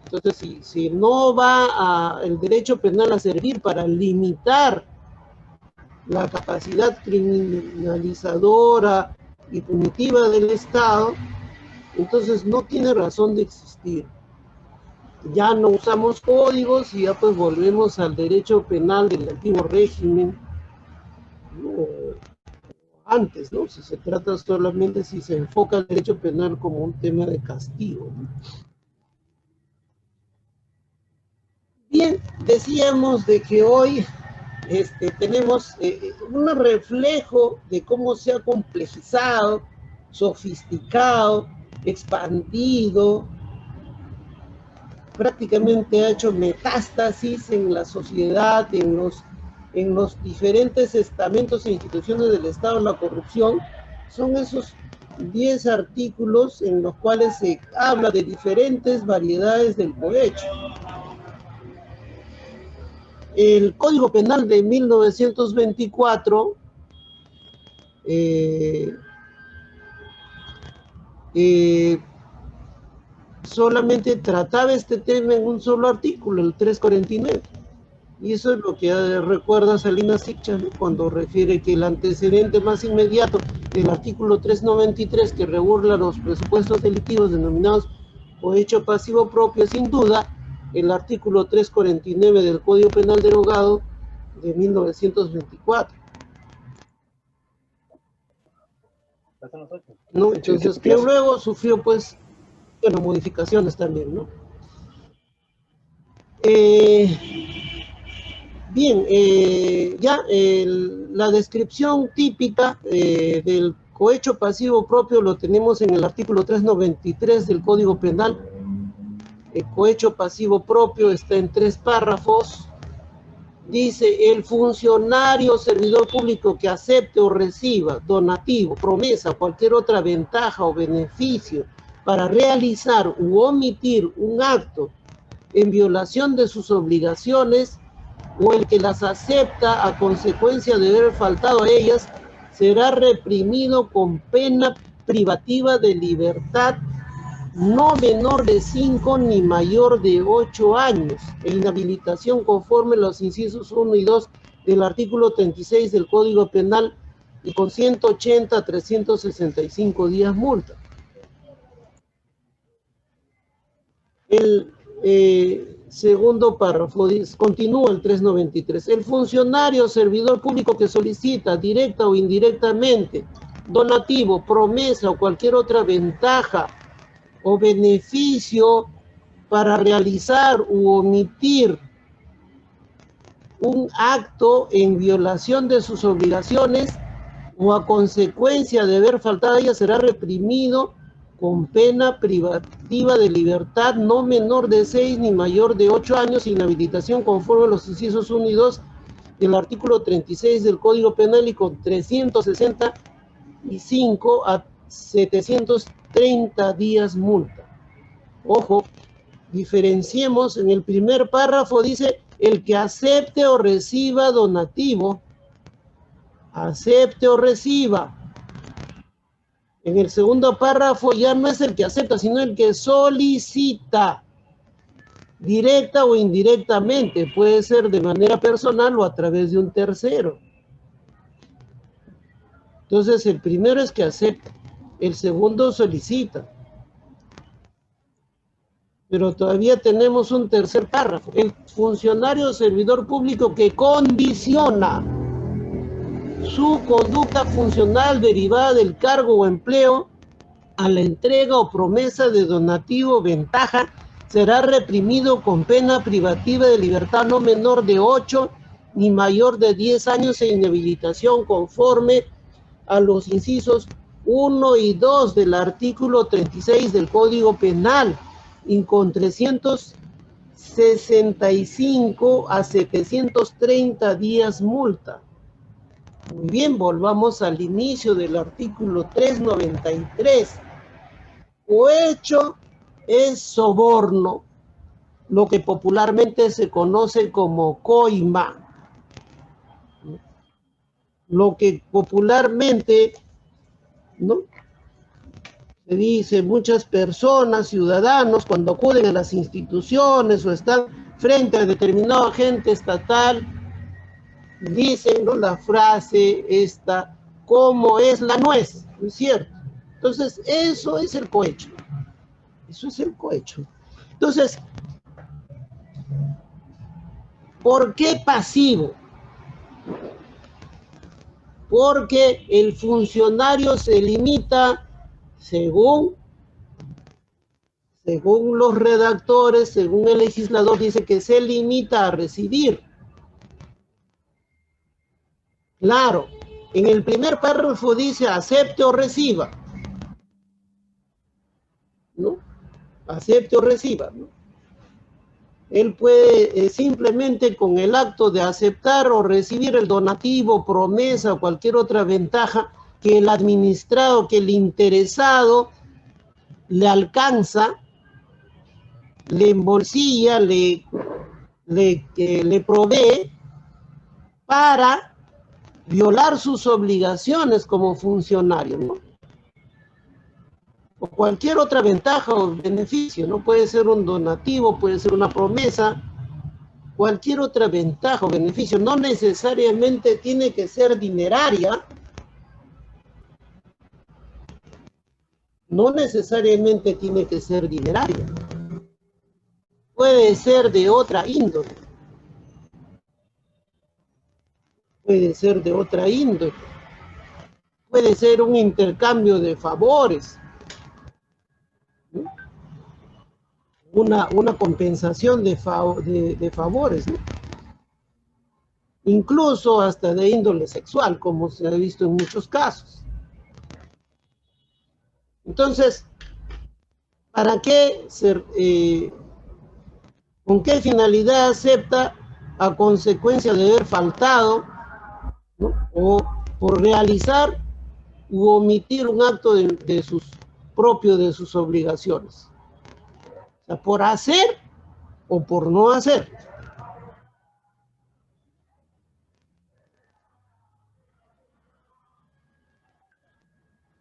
[SPEAKER 1] Entonces, si no va el derecho penal a servir para limitar la capacidad criminalizadora y punitiva del Estado, entonces no tiene razón de existir. Ya no usamos códigos y ya pues volvemos al derecho penal del antiguo régimen, ¿no? Antes, ¿no? Si se trata solamente, si se enfoca el derecho penal como un tema de castigo, ¿no? Bien, decíamos de que hoy tenemos un reflejo de cómo se ha complejizado, sofisticado, expandido, prácticamente ha hecho metástasis en la sociedad, en los diferentes estamentos e instituciones del Estado, la corrupción. Son esos 10 artículos en los cuales se habla de diferentes variedades del cohecho. El Código Penal de 1924 solamente trataba este tema en un solo artículo, el 349. Y eso es lo que recuerda Salinas Siccha, ¿no? Cuando refiere que el antecedente más inmediato del artículo 393 que regula los presupuestos delictivos denominados cohecho pasivo propio, sin duda, el artículo 349 del Código Penal derogado de 1924. ¿No? Entonces, que luego sufrió, pues, bueno, modificaciones también, ¿no? Bien, ya la descripción típica del cohecho pasivo propio lo tenemos en el artículo 393 del Código Penal. El cohecho pasivo propio está en 3 párrafos. Dice: el funcionario servidor público que acepte o reciba donativo, promesa, cualquier otra ventaja o beneficio para realizar u omitir un acto en violación de sus obligaciones, o el que las acepta a consecuencia de haber faltado a ellas, será reprimido con pena privativa de libertad no menor de 5 ni mayor de 8 años, e inhabilitación conforme a los incisos 1 y 2 del artículo 36 del Código Penal, y con 180 a 365 días multa. El segundo párrafo continúa el 393. El funcionario servidor público que solicita directa o indirectamente donativo, promesa o cualquier otra ventaja o beneficio para realizar u omitir un acto en violación de sus obligaciones o a consecuencia de haber faltado a ella, será reprimido con pena privativa de libertad no menor de 6 ni mayor de 8 años, inhabilitación conforme a los incisos 1 y 2 del artículo 36 del Código Penal, y con 365 a 730 días multa. Ojo, diferenciemos. En el primer párrafo dice: el que acepte o reciba donativo, acepte o reciba. En el segundo párrafo ya no es el que acepta, sino el que solicita, directa o indirectamente, puede ser de manera personal o a través de un tercero. Entonces, el primero es que acepta, el segundo solicita. Pero todavía tenemos un tercer párrafo: el funcionario o servidor público que condiciona su conducta funcional derivada del cargo o empleo a la entrega o promesa de donativo o ventaja, será reprimido con pena privativa de libertad no menor de 8 ni mayor de 10 años e inhabilitación conforme a los incisos 1 y 2 del artículo 36 del Código Penal, y con 365 65 a 730 días multa. Muy bien, volvamos al inicio del artículo 393. Cohecho es soborno, lo que popularmente se conoce como coima. Lo que popularmente, ¿no?, se dice, muchas personas, ciudadanos, cuando acuden a las instituciones o están frente a determinado agente estatal, dicen, ¿no?, la frase esta, ¿cómo es la nuez? ¿No es cierto? Entonces, eso es el cohecho. Eso es el cohecho. Entonces, ¿por qué pasivo? Porque el funcionario se limita, según los redactores, según el legislador, dice que se limita a recibir. Claro, en el primer párrafo dice acepte o reciba, ¿no? Acepte o reciba, ¿no? Él puede simplemente con el acto de aceptar o recibir el donativo, promesa o cualquier otra ventaja que el administrado, que el interesado le alcanza, le embolsilla, le provee para violar sus obligaciones como funcionario, ¿no? O cualquier otra ventaja o beneficio, ¿no? Puede ser un donativo, puede ser una promesa, cualquier otra ventaja o beneficio, no necesariamente tiene que ser dineraria, no necesariamente tiene que ser dineraria, puede ser de otra índole, puede ser de otra índole, puede ser un intercambio de favores, ¿no? Una compensación de favores, ¿no? Incluso hasta de índole sexual, como se ha visto en muchos casos. Entonces, ¿para qué con qué finalidad acepta a consecuencia de haber faltado, ¿no?, o por realizar u omitir un acto propio de sus obligaciones? O sea, por hacer o por no hacer.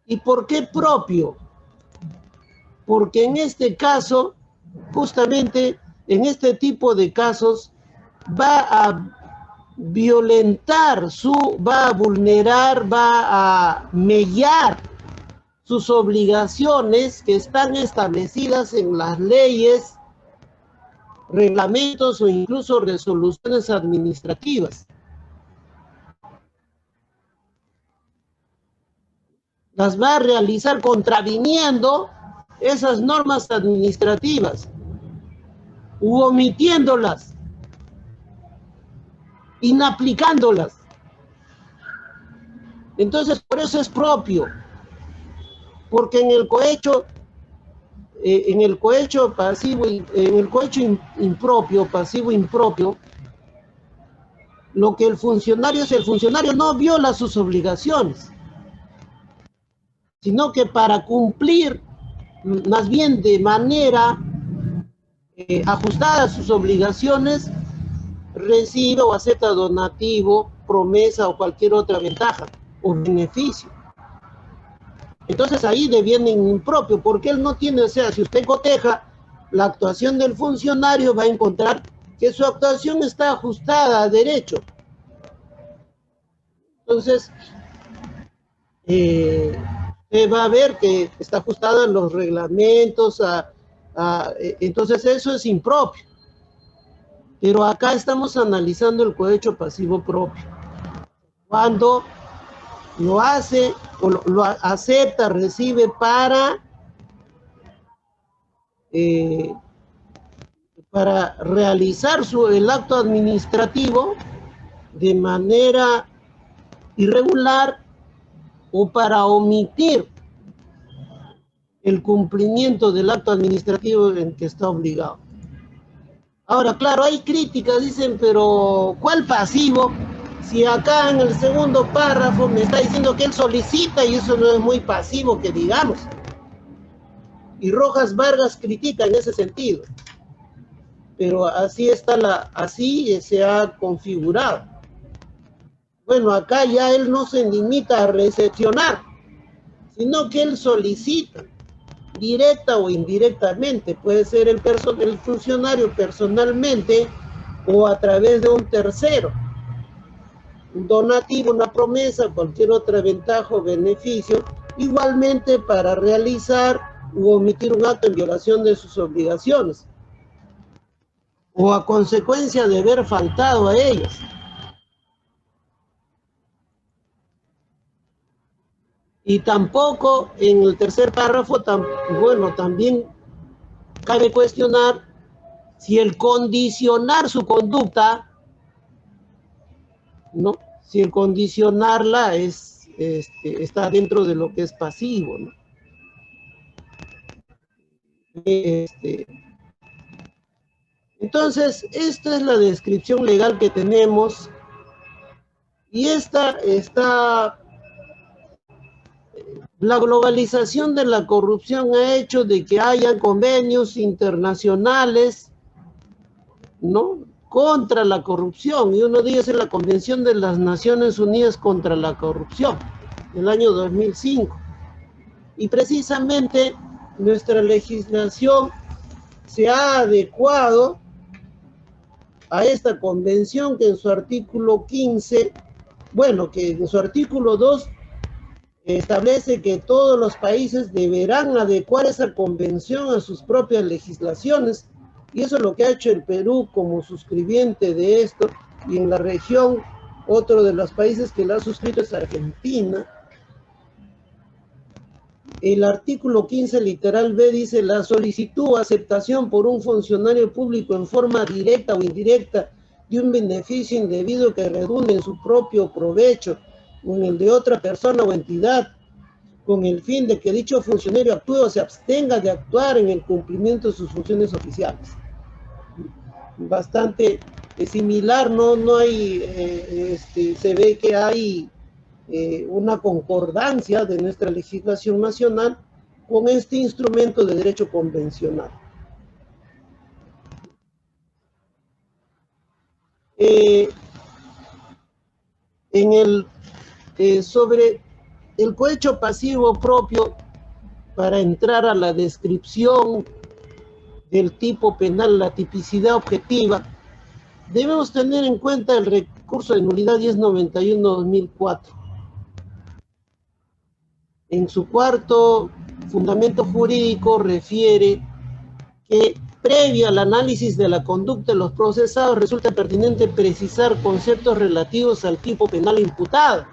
[SPEAKER 1] ¿Y por qué propio? Porque en este caso, justamente en este tipo de casos, va a violentar va a vulnerar, va a mellar sus obligaciones que están establecidas en las leyes, reglamentos o incluso resoluciones administrativas. Las va a realizar contraviniendo esas normas administrativas u omitiéndolas, inaplicándolas. Entonces, por eso es propio, porque en el cohecho pasivo, en el cohecho impropio, pasivo impropio, lo que el funcionario no viola sus obligaciones, sino que para cumplir, más bien de manera ajustada a sus obligaciones, recibe o acepta donativo, promesa o cualquier otra ventaja o beneficio. Entonces ahí deviene impropio, porque él no tiene, o sea, si usted coteja la actuación del funcionario, va a encontrar que su actuación está ajustada a derecho. Entonces, va a ver que está ajustada a los reglamentos, entonces eso es impropio. Pero acá estamos analizando el cohecho pasivo propio. Cuando lo hace o lo acepta, recibe para realizar el acto administrativo de manera irregular o para omitir el cumplimiento del acto administrativo en que está obligado. Ahora, claro, hay críticas, dicen, pero ¿cuál pasivo? Si acá en el segundo párrafo me está diciendo que él solicita y eso no es muy pasivo, que digamos. Y Rojas Vargas critica en ese sentido. Pero así así se ha configurado. Bueno, acá ya él no se limita a recepcionar, sino que él solicita, directa o indirectamente. Puede ser el funcionario personalmente o a través de un tercero. Un donativo, una promesa, cualquier otra ventaja o beneficio, igualmente para realizar u omitir un acto en violación de sus obligaciones o a consecuencia de haber faltado a ellas. Y tampoco en el tercer párrafo, bueno, también cabe cuestionar si el condicionar su conducta, ¿no? Si el condicionarla está dentro de lo que es pasivo, ¿no? Entonces, esta es la descripción legal que tenemos y la globalización de la corrupción ha hecho de que hayan convenios internacionales, ¿no? Contra la corrupción, y uno de ellos es la Convención de las Naciones Unidas contra la Corrupción, del año 2005. Y precisamente nuestra legislación se ha adecuado a esta convención que en su artículo 15, bueno, que en su artículo 2 establece que todos los países deberán adecuar esa convención a sus propias legislaciones, y eso es lo que ha hecho el Perú como suscribiente de esto, y en la región otro de los países que lo ha suscrito es Argentina. El artículo 15, literal B, dice: la solicitud o aceptación por un funcionario público en forma directa o indirecta de un beneficio indebido que redunde en su propio provecho o en el de otra persona o entidad, con el fin de que dicho funcionario actúe o se abstenga de actuar en el cumplimiento de sus funciones oficiales. Bastante similar, no hay, se ve que hay una concordancia de nuestra legislación nacional con este instrumento de derecho convencional. Sobre el cohecho pasivo propio, para entrar a la descripción del tipo penal, la tipicidad objetiva, debemos tener en cuenta el recurso de nulidad 1091-2004. En su cuarto fundamento jurídico refiere que previo al análisis de la conducta de los procesados resulta pertinente precisar conceptos relativos al tipo penal imputado,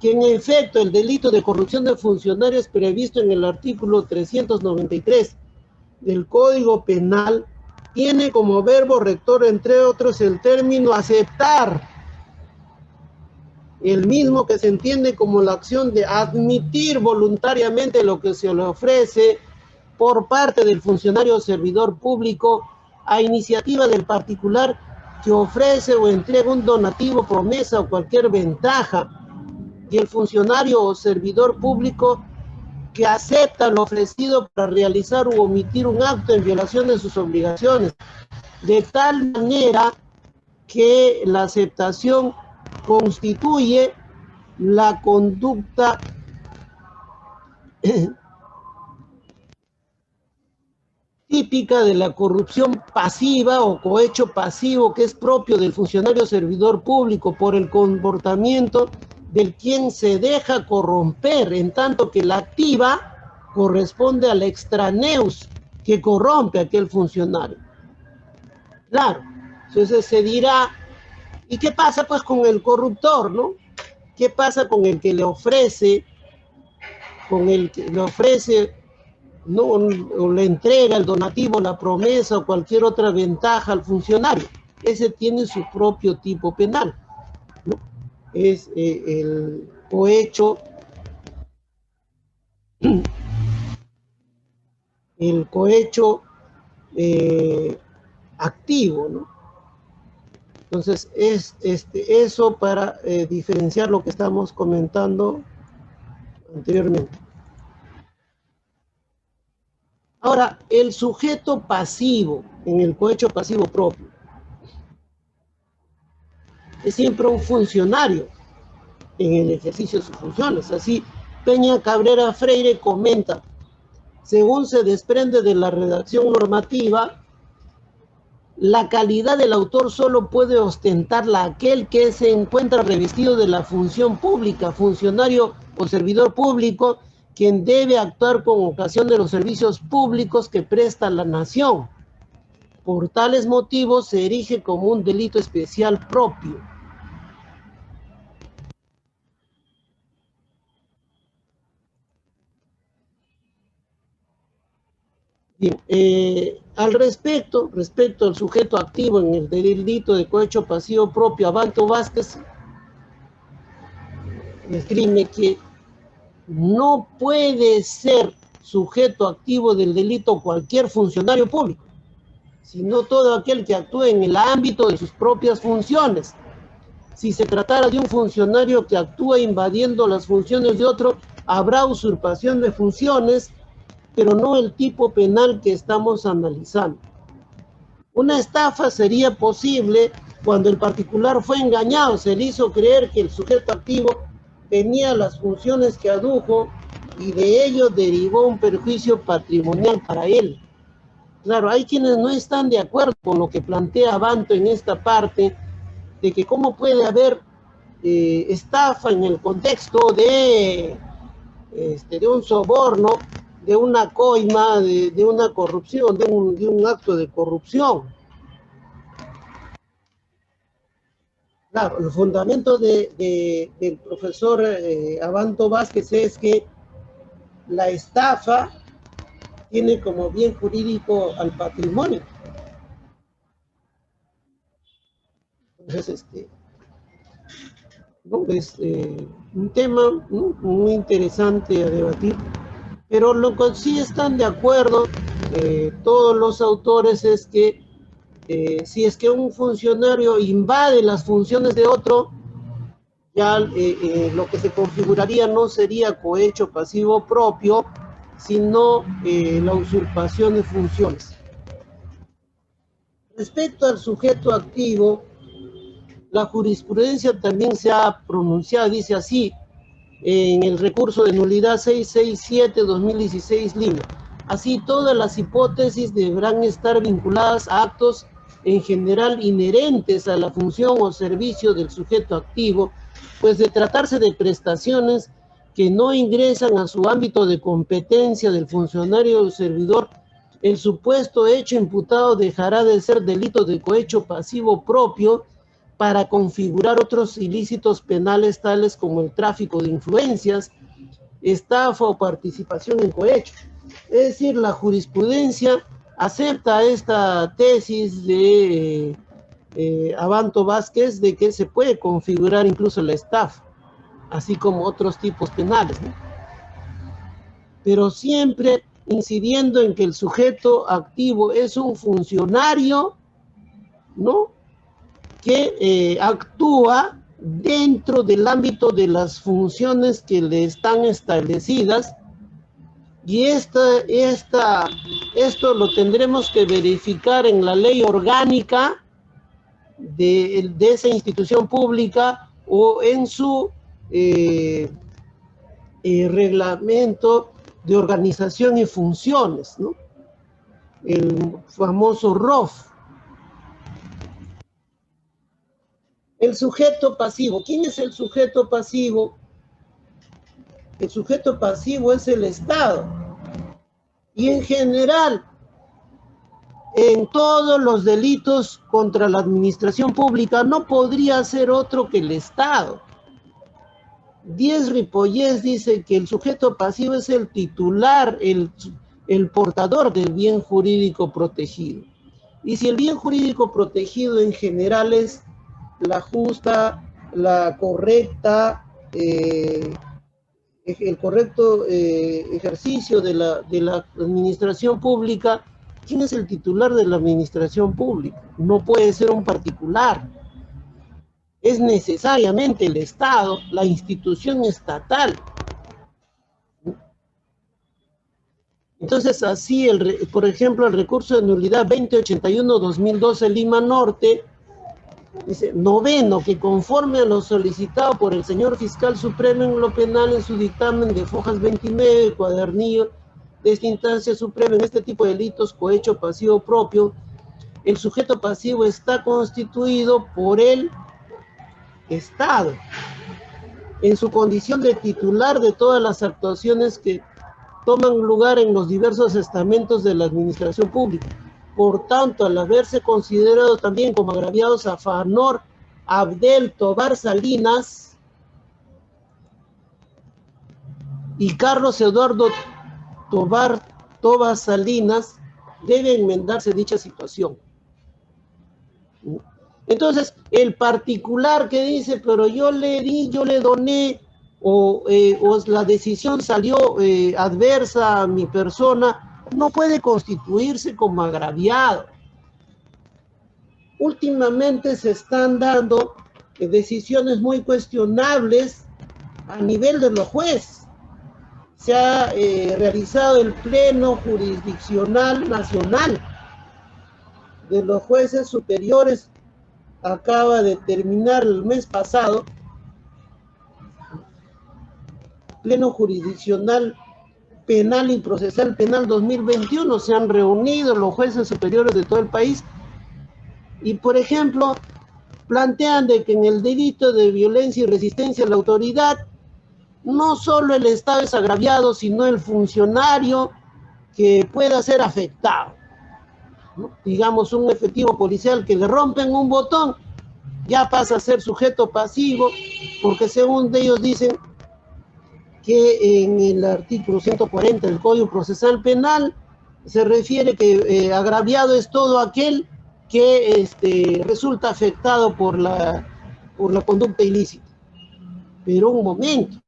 [SPEAKER 1] que en efecto el delito de corrupción de funcionarios previsto en el artículo 393 del Código Penal tiene como verbo rector, entre otros, el término aceptar, el mismo que se entiende como la acción de admitir voluntariamente lo que se le ofrece por parte del funcionario o servidor público a iniciativa del particular que ofrece o entrega un donativo, promesa o cualquier ventaja, y el funcionario o servidor público que acepta lo ofrecido para realizar u omitir un acto en violación de sus obligaciones, de tal manera que la aceptación constituye la conducta típica de la corrupción pasiva o cohecho pasivo, que es propio del funcionario servidor público por el comportamiento del quien se deja corromper, en tanto que la activa corresponde al extraneus que corrompe a aquel funcionario. Claro, entonces se dirá, ¿y qué pasa pues con el corruptor, no? ¿Qué pasa con el que le ofrece, no, o le entrega el donativo, la promesa o cualquier otra ventaja al funcionario? Ese tiene su propio tipo penal, ¿no? Es el cohecho, el cohecho activo, ¿no? Entonces, eso para diferenciar lo que estamos comentando anteriormente. Ahora, el sujeto pasivo en el cohecho pasivo propio es siempre un funcionario en el ejercicio de sus funciones. Así, Peña Cabrera Freire comenta, según se desprende de la redacción normativa, la calidad del autor solo puede ostentarla aquel que se encuentra revestido de la función pública, funcionario o servidor público, quien debe actuar con ocasión de los servicios públicos que presta la nación. Por tales motivos se erige como un delito especial propio. Bien, respecto al sujeto activo en el delito de cohecho pasivo propio, Abanto Vázquez escribe que no puede ser sujeto activo del delito cualquier funcionario público, sino todo aquel que actúe en el ámbito de sus propias funciones. Si se tratara de un funcionario que actúa invadiendo las funciones de otro, habrá usurpación de funciones, pero no el tipo penal que estamos analizando. Una estafa sería posible cuando el particular fue engañado, se le hizo creer que el sujeto activo tenía las funciones que adujo y de ello derivó un perjuicio patrimonial para él. Claro, hay quienes no están de acuerdo con lo que plantea Abanto en esta parte, de que cómo puede haber estafa en el contexto de un soborno, de una coima, de una corrupción, de un acto de corrupción. Claro, el fundamento del profesor Abanto Vázquez es que la estafa tiene como bien jurídico al patrimonio. Entonces, ¿no? Es un tema, ¿no?, muy interesante a debatir, pero lo que sí están de acuerdo todos los autores es que si es que un funcionario invade las funciones de otro, ya lo que se configuraría no sería cohecho pasivo propio, sino la usurpación de funciones. Respecto al sujeto activo, la jurisprudencia también se ha pronunciado, dice así, en el recurso de nulidad 667-2016 Lima. Así, todas las hipótesis deberán estar vinculadas a actos en general inherentes a la función o servicio del sujeto activo, pues de tratarse de prestaciones que no ingresan a su ámbito de competencia del funcionario o servidor, el supuesto hecho imputado dejará de ser delito de cohecho pasivo propio para configurar otros ilícitos penales tales como el tráfico de influencias, estafa o participación en cohecho. Es decir, la jurisprudencia acepta esta tesis de Abanto Vázquez de que se puede configurar incluso la estafa, así como otros tipos penales, ¿no? Pero siempre incidiendo en que el sujeto activo es un funcionario, ¿no?, que actúa dentro del ámbito de las funciones que le están establecidas, y esto lo tendremos que verificar en la ley orgánica de esa institución pública o en su reglamento de organización y funciones, ¿no?, el famoso ROF. El sujeto pasivo. ¿Quién es el sujeto pasivo? El sujeto pasivo es el Estado. Y en general, en todos los delitos contra la administración pública, no podría ser otro que el Estado. Díez Ripollés dice que el sujeto pasivo es el titular, el portador del bien jurídico protegido. Y si el bien jurídico protegido en general es la justa, la correcta, el correcto ejercicio de la administración pública, ¿Quién es el titular de la administración pública? No puede ser un particular. Es necesariamente el Estado, la institución estatal. Entonces, así, por ejemplo, el recurso de nulidad 2081-2012 Lima Norte, dice, noveno, que conforme a lo solicitado por el señor fiscal supremo en lo penal en su dictamen de fojas 29, cuadernillo de esta instancia suprema en este tipo de delitos, cohecho pasivo propio, el sujeto pasivo está constituido por el Estado, en su condición de titular de todas las actuaciones que toman lugar en los diversos estamentos de la administración pública. Por tanto, al haberse considerado también como agraviados a Fanor Abdel Tobar Salinas y Carlos Eduardo Tobar Salinas, debe enmendarse dicha situación. Entonces, el particular que dice, pero yo le di, yo le doné, o la decisión salió adversa a mi persona, no puede constituirse como agraviado. Últimamente se están dando decisiones muy cuestionables a nivel de los jueces. Se ha realizado el Pleno Jurisdiccional Nacional de los Jueces Superiores. Acaba de terminar el mes pasado, Pleno Jurisdiccional Penal y Procesal Penal 2021, se han reunido los jueces superiores de todo el país y, por ejemplo, plantean de que en el delito de violencia y resistencia a la autoridad, no solo el Estado es agraviado, sino el funcionario que pueda ser afectado. ¿No? Digamos, un efectivo policial que le rompen un botón, ya pasa a ser sujeto pasivo, porque según ellos dicen que en el artículo 140 del Código Procesal Penal se refiere que agraviado es todo aquel que resulta afectado por la conducta ilícita. Pero un momento,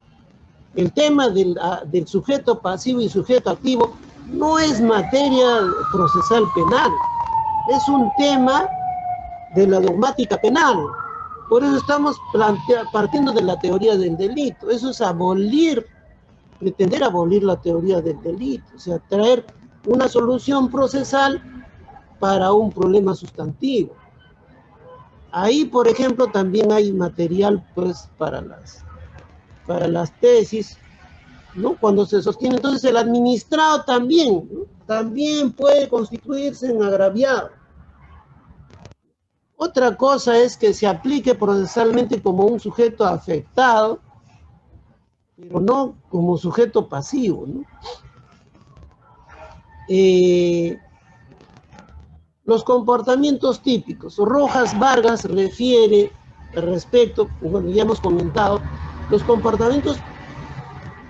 [SPEAKER 1] el tema del sujeto pasivo y sujeto activo no es materia procesal penal, es un tema de la dogmática penal. Por eso estamos partiendo de la teoría del delito. Eso es pretender abolir la teoría del delito, o sea, traer una solución procesal para un problema sustantivo. Ahí, por ejemplo, también hay material pues para las tesis, ¿no? Cuando se sostiene, entonces el administrado también, ¿no? También puede constituirse en agraviado. Otra cosa es que se aplique procesalmente como un sujeto afectado, pero no como sujeto pasivo, ¿no? Los comportamientos típicos. Rojas Vargas refiere al respecto, bueno, ya hemos comentado, los comportamientos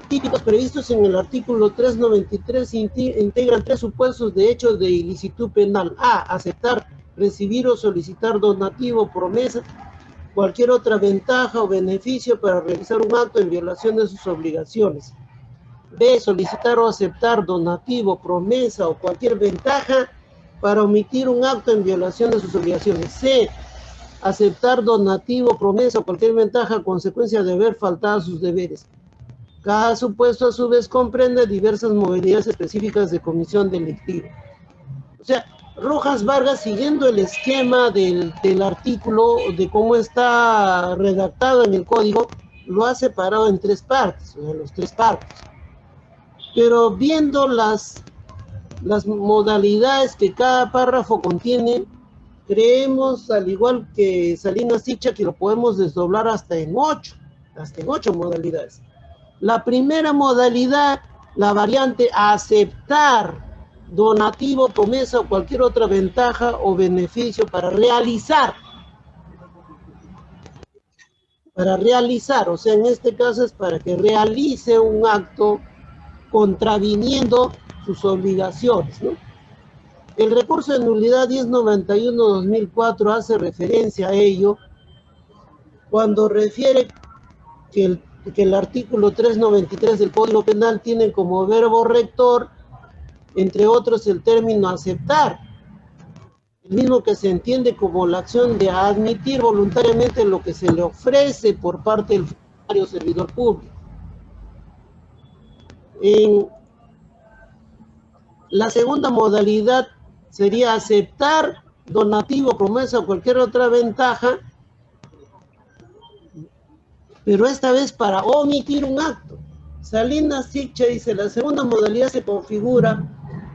[SPEAKER 1] típicos previstos en el artículo 393 integran tres supuestos de hechos de ilicitud penal. A. Aceptar, recibir o solicitar donativo, promesa, cualquier otra ventaja o beneficio para realizar un acto en violación de sus obligaciones. B. Solicitar o aceptar donativo, promesa o cualquier ventaja para omitir un acto en violación de sus obligaciones. C. Aceptar donativo, promesa o cualquier ventaja a consecuencia de haber faltado a sus deberes. Cada supuesto a su vez comprende diversas modalidades específicas de comisión delictiva. O sea, Rojas Vargas, siguiendo el esquema del artículo, de cómo está redactado en el código, lo ha separado en tres partes, o sea, los tres partes. Pero viendo las modalidades que cada párrafo contiene, creemos, al igual que Salinas Sicha, que lo podemos desdoblar hasta en 8 modalidades. La primera modalidad, la variante aceptar donativo, promesa o cualquier otra ventaja o beneficio para realizar, o sea, en este caso es para que realice un acto contraviniendo sus obligaciones, ¿no? El recurso de nulidad 1091-2004 hace referencia a ello cuando refiere que el artículo 393 del Código Penal tiene como verbo rector entre otros el término aceptar, el mismo que se entiende como la acción de admitir voluntariamente lo que se le ofrece por parte del funcionario o servidor público. En la segunda modalidad sería aceptar donativo, promesa o cualquier otra ventaja, pero esta vez para omitir un acto. Salinas Siccha dice, la segunda modalidad se configura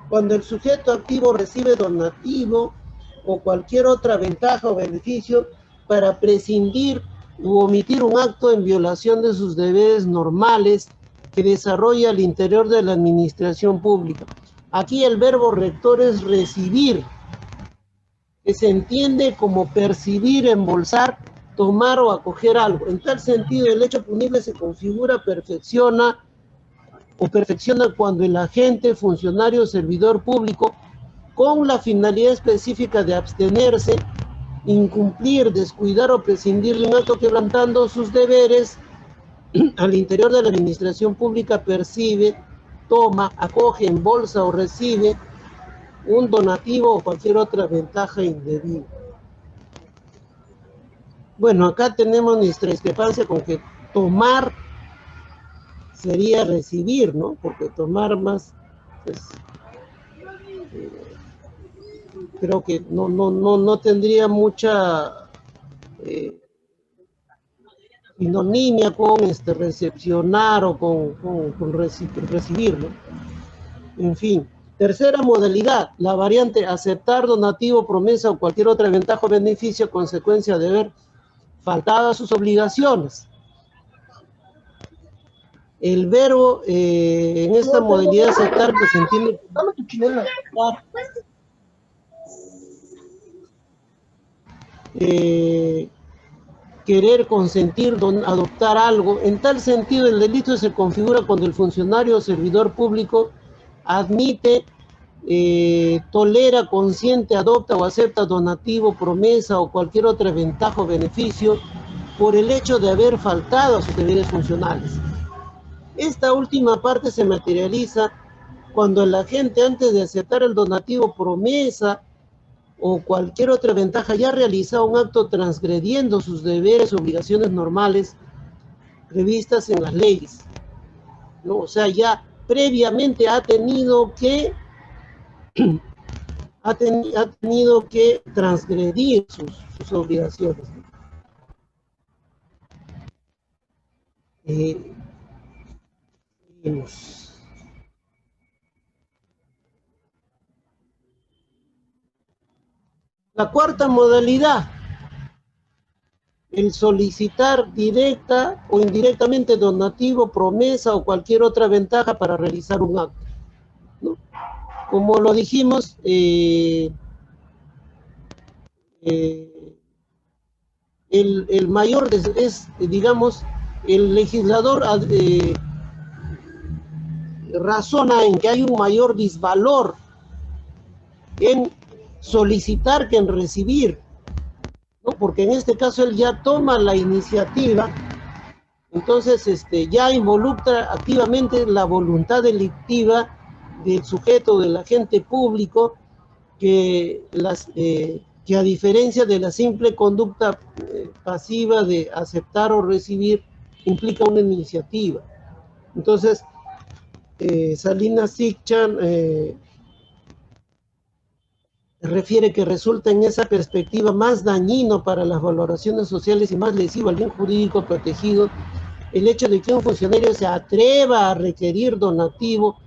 [SPEAKER 1] cuando el sujeto activo recibe donativo o cualquier otra ventaja o beneficio para prescindir u omitir un acto en violación de sus deberes normales que desarrolla al interior de la administración pública. Aquí el verbo rector es recibir, que se entiende como percibir, embolsar, tomar o acoger algo. En tal sentido, el hecho punible se configura, perfecciona cuando el agente, funcionario o servidor público, con la finalidad específica de abstenerse, incumplir, descuidar o prescindir de un acto quebrantando sus deberes al interior de la administración pública, percibe, toma, acoge, embolsa o recibe un donativo o cualquier otra ventaja indebida. Bueno, acá tenemos nuestra discrepancia con que tomar sería recibir, ¿no? Porque tomar más, pues, creo que no tendría mucha sinonimia con recepcionar o con recibir, ¿no? En fin. Tercera modalidad, la variante aceptar donativo, promesa o cualquier otra ventaja o beneficio consecuencia de haber faltado a sus obligaciones. El verbo en esta modalidad de aceptar que se entiende como querer, consentir, adoptar algo. En tal sentido, el delito se configura cuando el funcionario o servidor público admite, tolera, consiente, adopta o acepta donativo, promesa o cualquier otra ventaja o beneficio por el hecho de haber faltado a sus deberes funcionales. Esta última parte se materializa cuando el agente, antes de aceptar el donativo, promesa o cualquier otra ventaja, ya ha realizado un acto transgrediendo sus deberes o obligaciones normales previstas en las leyes, ¿no? O sea, ya previamente ha tenido que transgredir sus obligaciones. La cuarta modalidad, el solicitar directa o indirectamente donativo, promesa o cualquier otra ventaja para realizar un acto, ¿no? Como lo dijimos, el mayor es, digamos, el legislador razona en que hay un mayor disvalor en solicitar que en recibir, ¿no? Porque en este caso él ya toma la iniciativa, entonces ya involucra activamente la voluntad delictiva del sujeto, del agente público, que a diferencia de la simple conducta pasiva de aceptar o recibir, implica una iniciativa. Entonces, Salinas Siccha refiere que resulta en esa perspectiva más dañino para las valoraciones sociales y más lesivo al bien jurídico protegido el hecho de que un funcionario se atreva a requerir donativo,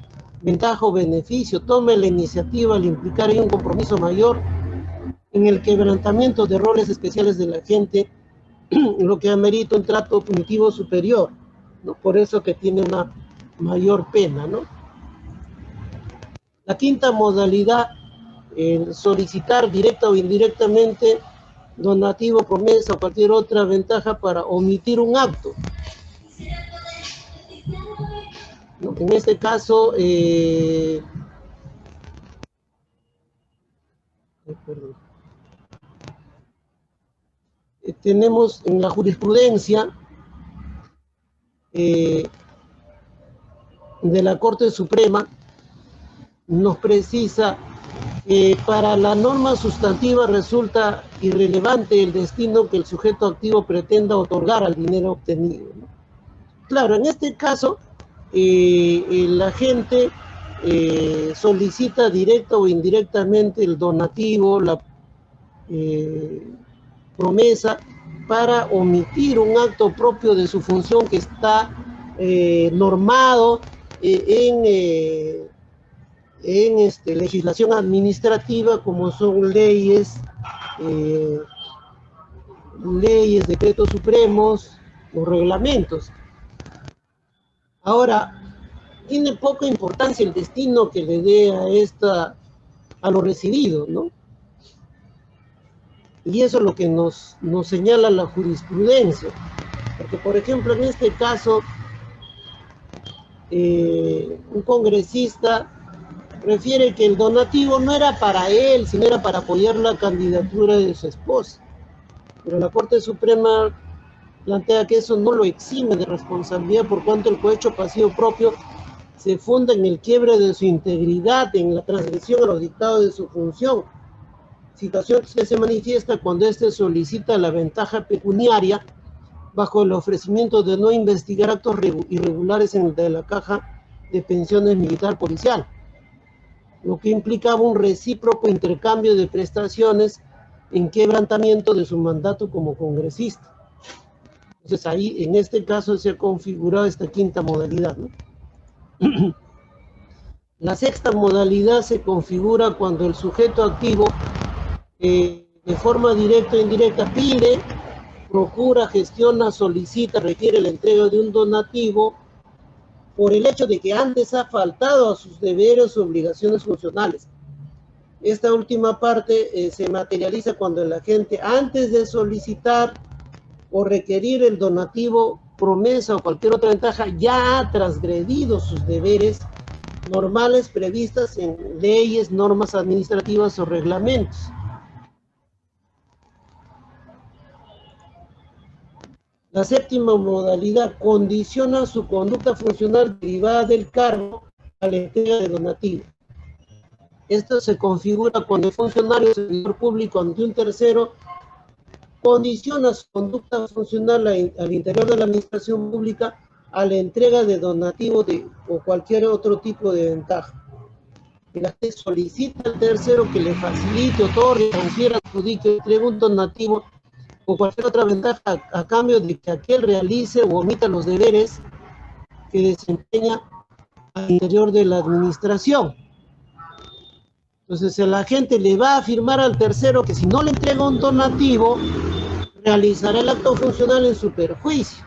[SPEAKER 1] ventaja o beneficio, tome la iniciativa al implicar ahí un compromiso mayor en el quebrantamiento de roles especiales de la gente, lo que amerita un trato punitivo superior, ¿no? Por eso que tiene una mayor pena, ¿no? La quinta modalidad, solicitar directa o indirectamente donativo, promesa o cualquier otra ventaja para omitir un acto, ¿no? En este caso, tenemos en la jurisprudencia de la Corte Suprema nos precisa que para la norma sustantiva resulta irrelevante el destino que el sujeto activo pretenda otorgar al dinero obtenido, ¿no? Claro, en este caso, el agente solicita directa o indirectamente el donativo, la promesa, para omitir un acto propio de su función que está normado en legislación administrativa, como son leyes, decretos supremos o reglamentos. Ahora, tiene poca importancia el destino que le dé a lo recibido, ¿no? Y eso es lo que nos señala la jurisprudencia. Porque, por ejemplo, en este caso, un congresista refiere que el donativo no era para él, sino era para apoyar la candidatura de su esposa. Pero la Corte Suprema plantea que eso no lo exime de responsabilidad, por cuanto el cohecho pasivo propio se funda en el quiebre de su integridad, en la transgresión a los dictados de su función, situación que se manifiesta cuando éste solicita la ventaja pecuniaria bajo el ofrecimiento de no investigar actos irregulares en de la caja de pensiones militar policial, lo que implicaba un recíproco intercambio de prestaciones en quebrantamiento de su mandato como congresista. Entonces ahí, en este caso, se ha configurado esta quinta modalidad, ¿no? La sexta modalidad se configura cuando el sujeto activo, de forma directa o indirecta, pide, procura, gestiona, solicita, requiere la entrega de un donativo por el hecho de que antes ha faltado a sus deberes o obligaciones funcionales. Esta última parte se materializa cuando el agente, antes de solicitar o requerir el donativo, promesa o cualquier otra ventaja, ya ha transgredido sus deberes normales previstas en leyes, normas administrativas o reglamentos. La séptima modalidad condiciona su conducta funcional derivada del cargo a la entrega de donativo. Esto se configura cuando el funcionario o servidor público ante un tercero condiciona su conducta funcional al interior de la administración pública a la entrega de donativo o cualquier otro tipo de ventaja. El agente solicita al tercero que le facilite, otorgue, transfiera, adjudique, entregue un donativo o cualquier otra ventaja a cambio de que aquel realice o omita los deberes que desempeña al interior de la administración. Entonces el agente le va a afirmar al tercero que si no le entrega un donativo, realizará el acto funcional en su perjuicio.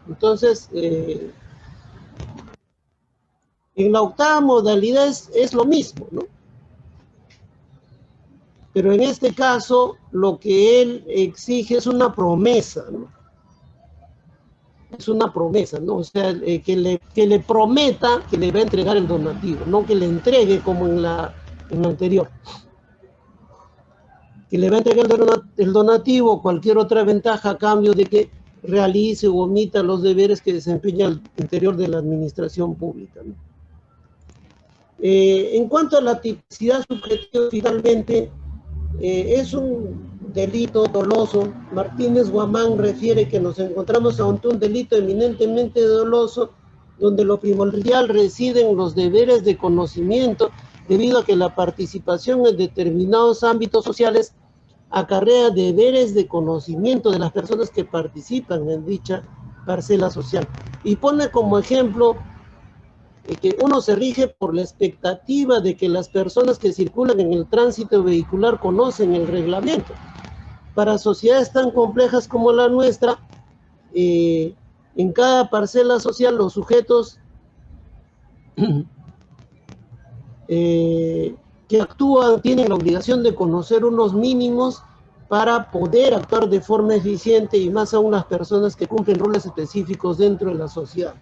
[SPEAKER 1] Entonces, en la octava modalidad es lo mismo, ¿no? Pero en este caso, lo que él exige es una promesa, ¿no? Es una promesa, ¿no? O sea, que le prometa que le va a entregar el donativo, no que le entregue como en la anterior. Que le va a entregar el donativo o cualquier otra ventaja a cambio de que realice o omita los deberes que desempeña al interior de la administración pública, ¿no? En cuanto a la tipicidad subjetiva, finalmente, es un delito doloso. Martínez Guamán refiere que nos encontramos ante un delito eminentemente doloso, donde lo primordial reside en los deberes de conocimiento, debido a que la participación en determinados ámbitos sociales acarrea deberes de conocimiento de las personas que participan en dicha parcela social. Y pone como ejemplo que uno se rige por la expectativa de que las personas que circulan en el tránsito vehicular conocen el reglamento. Para sociedades tan complejas como la nuestra, en cada parcela social los sujetos que actúan tienen la obligación de conocer unos mínimos para poder actuar de forma eficiente, y más aún las personas que cumplen roles específicos dentro de la sociedad.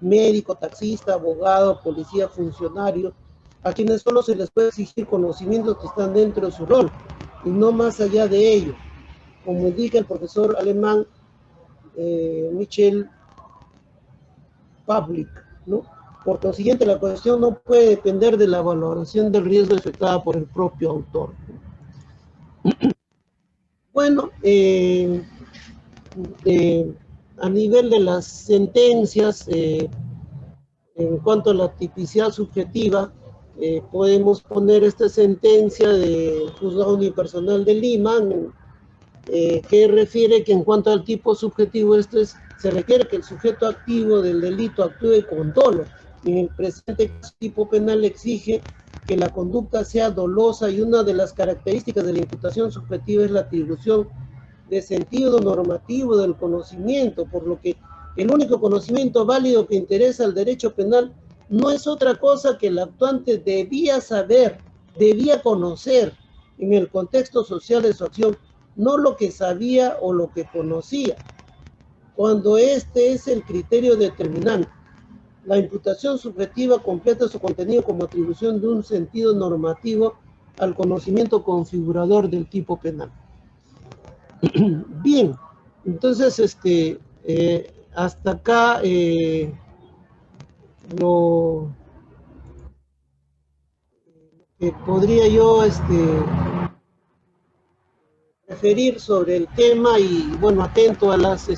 [SPEAKER 1] Médico, taxista, abogado, policía, funcionario, a quienes solo se les puede exigir conocimientos que están dentro de su rol y no más allá de ello, como indica el profesor alemán Michel Pavlik, ¿no? Por consiguiente, la cuestión no puede depender de la valoración del riesgo efectuada por el propio autor. Bueno, a nivel de las sentencias, en cuanto a la tipicidad subjetiva, podemos poner esta sentencia del Juzgado Unipersonal de Lima, que refiere que en cuanto al tipo subjetivo, se requiere que el sujeto activo del delito actúe con dolo. En el presente tipo penal exige que la conducta sea dolosa y una de las características de la imputación subjetiva es la atribución de sentido normativo del conocimiento, por lo que el único conocimiento válido que interesa al derecho penal no es otra cosa que el actuante debía saber, debía conocer en el contexto social de su acción, no lo que sabía o lo que conocía, cuando este es el criterio determinante. La imputación subjetiva completa su contenido como atribución de un sentido normativo al conocimiento configurador del tipo penal. Bien, entonces, hasta acá lo que podría yo referir sobre el tema y bueno, atento a las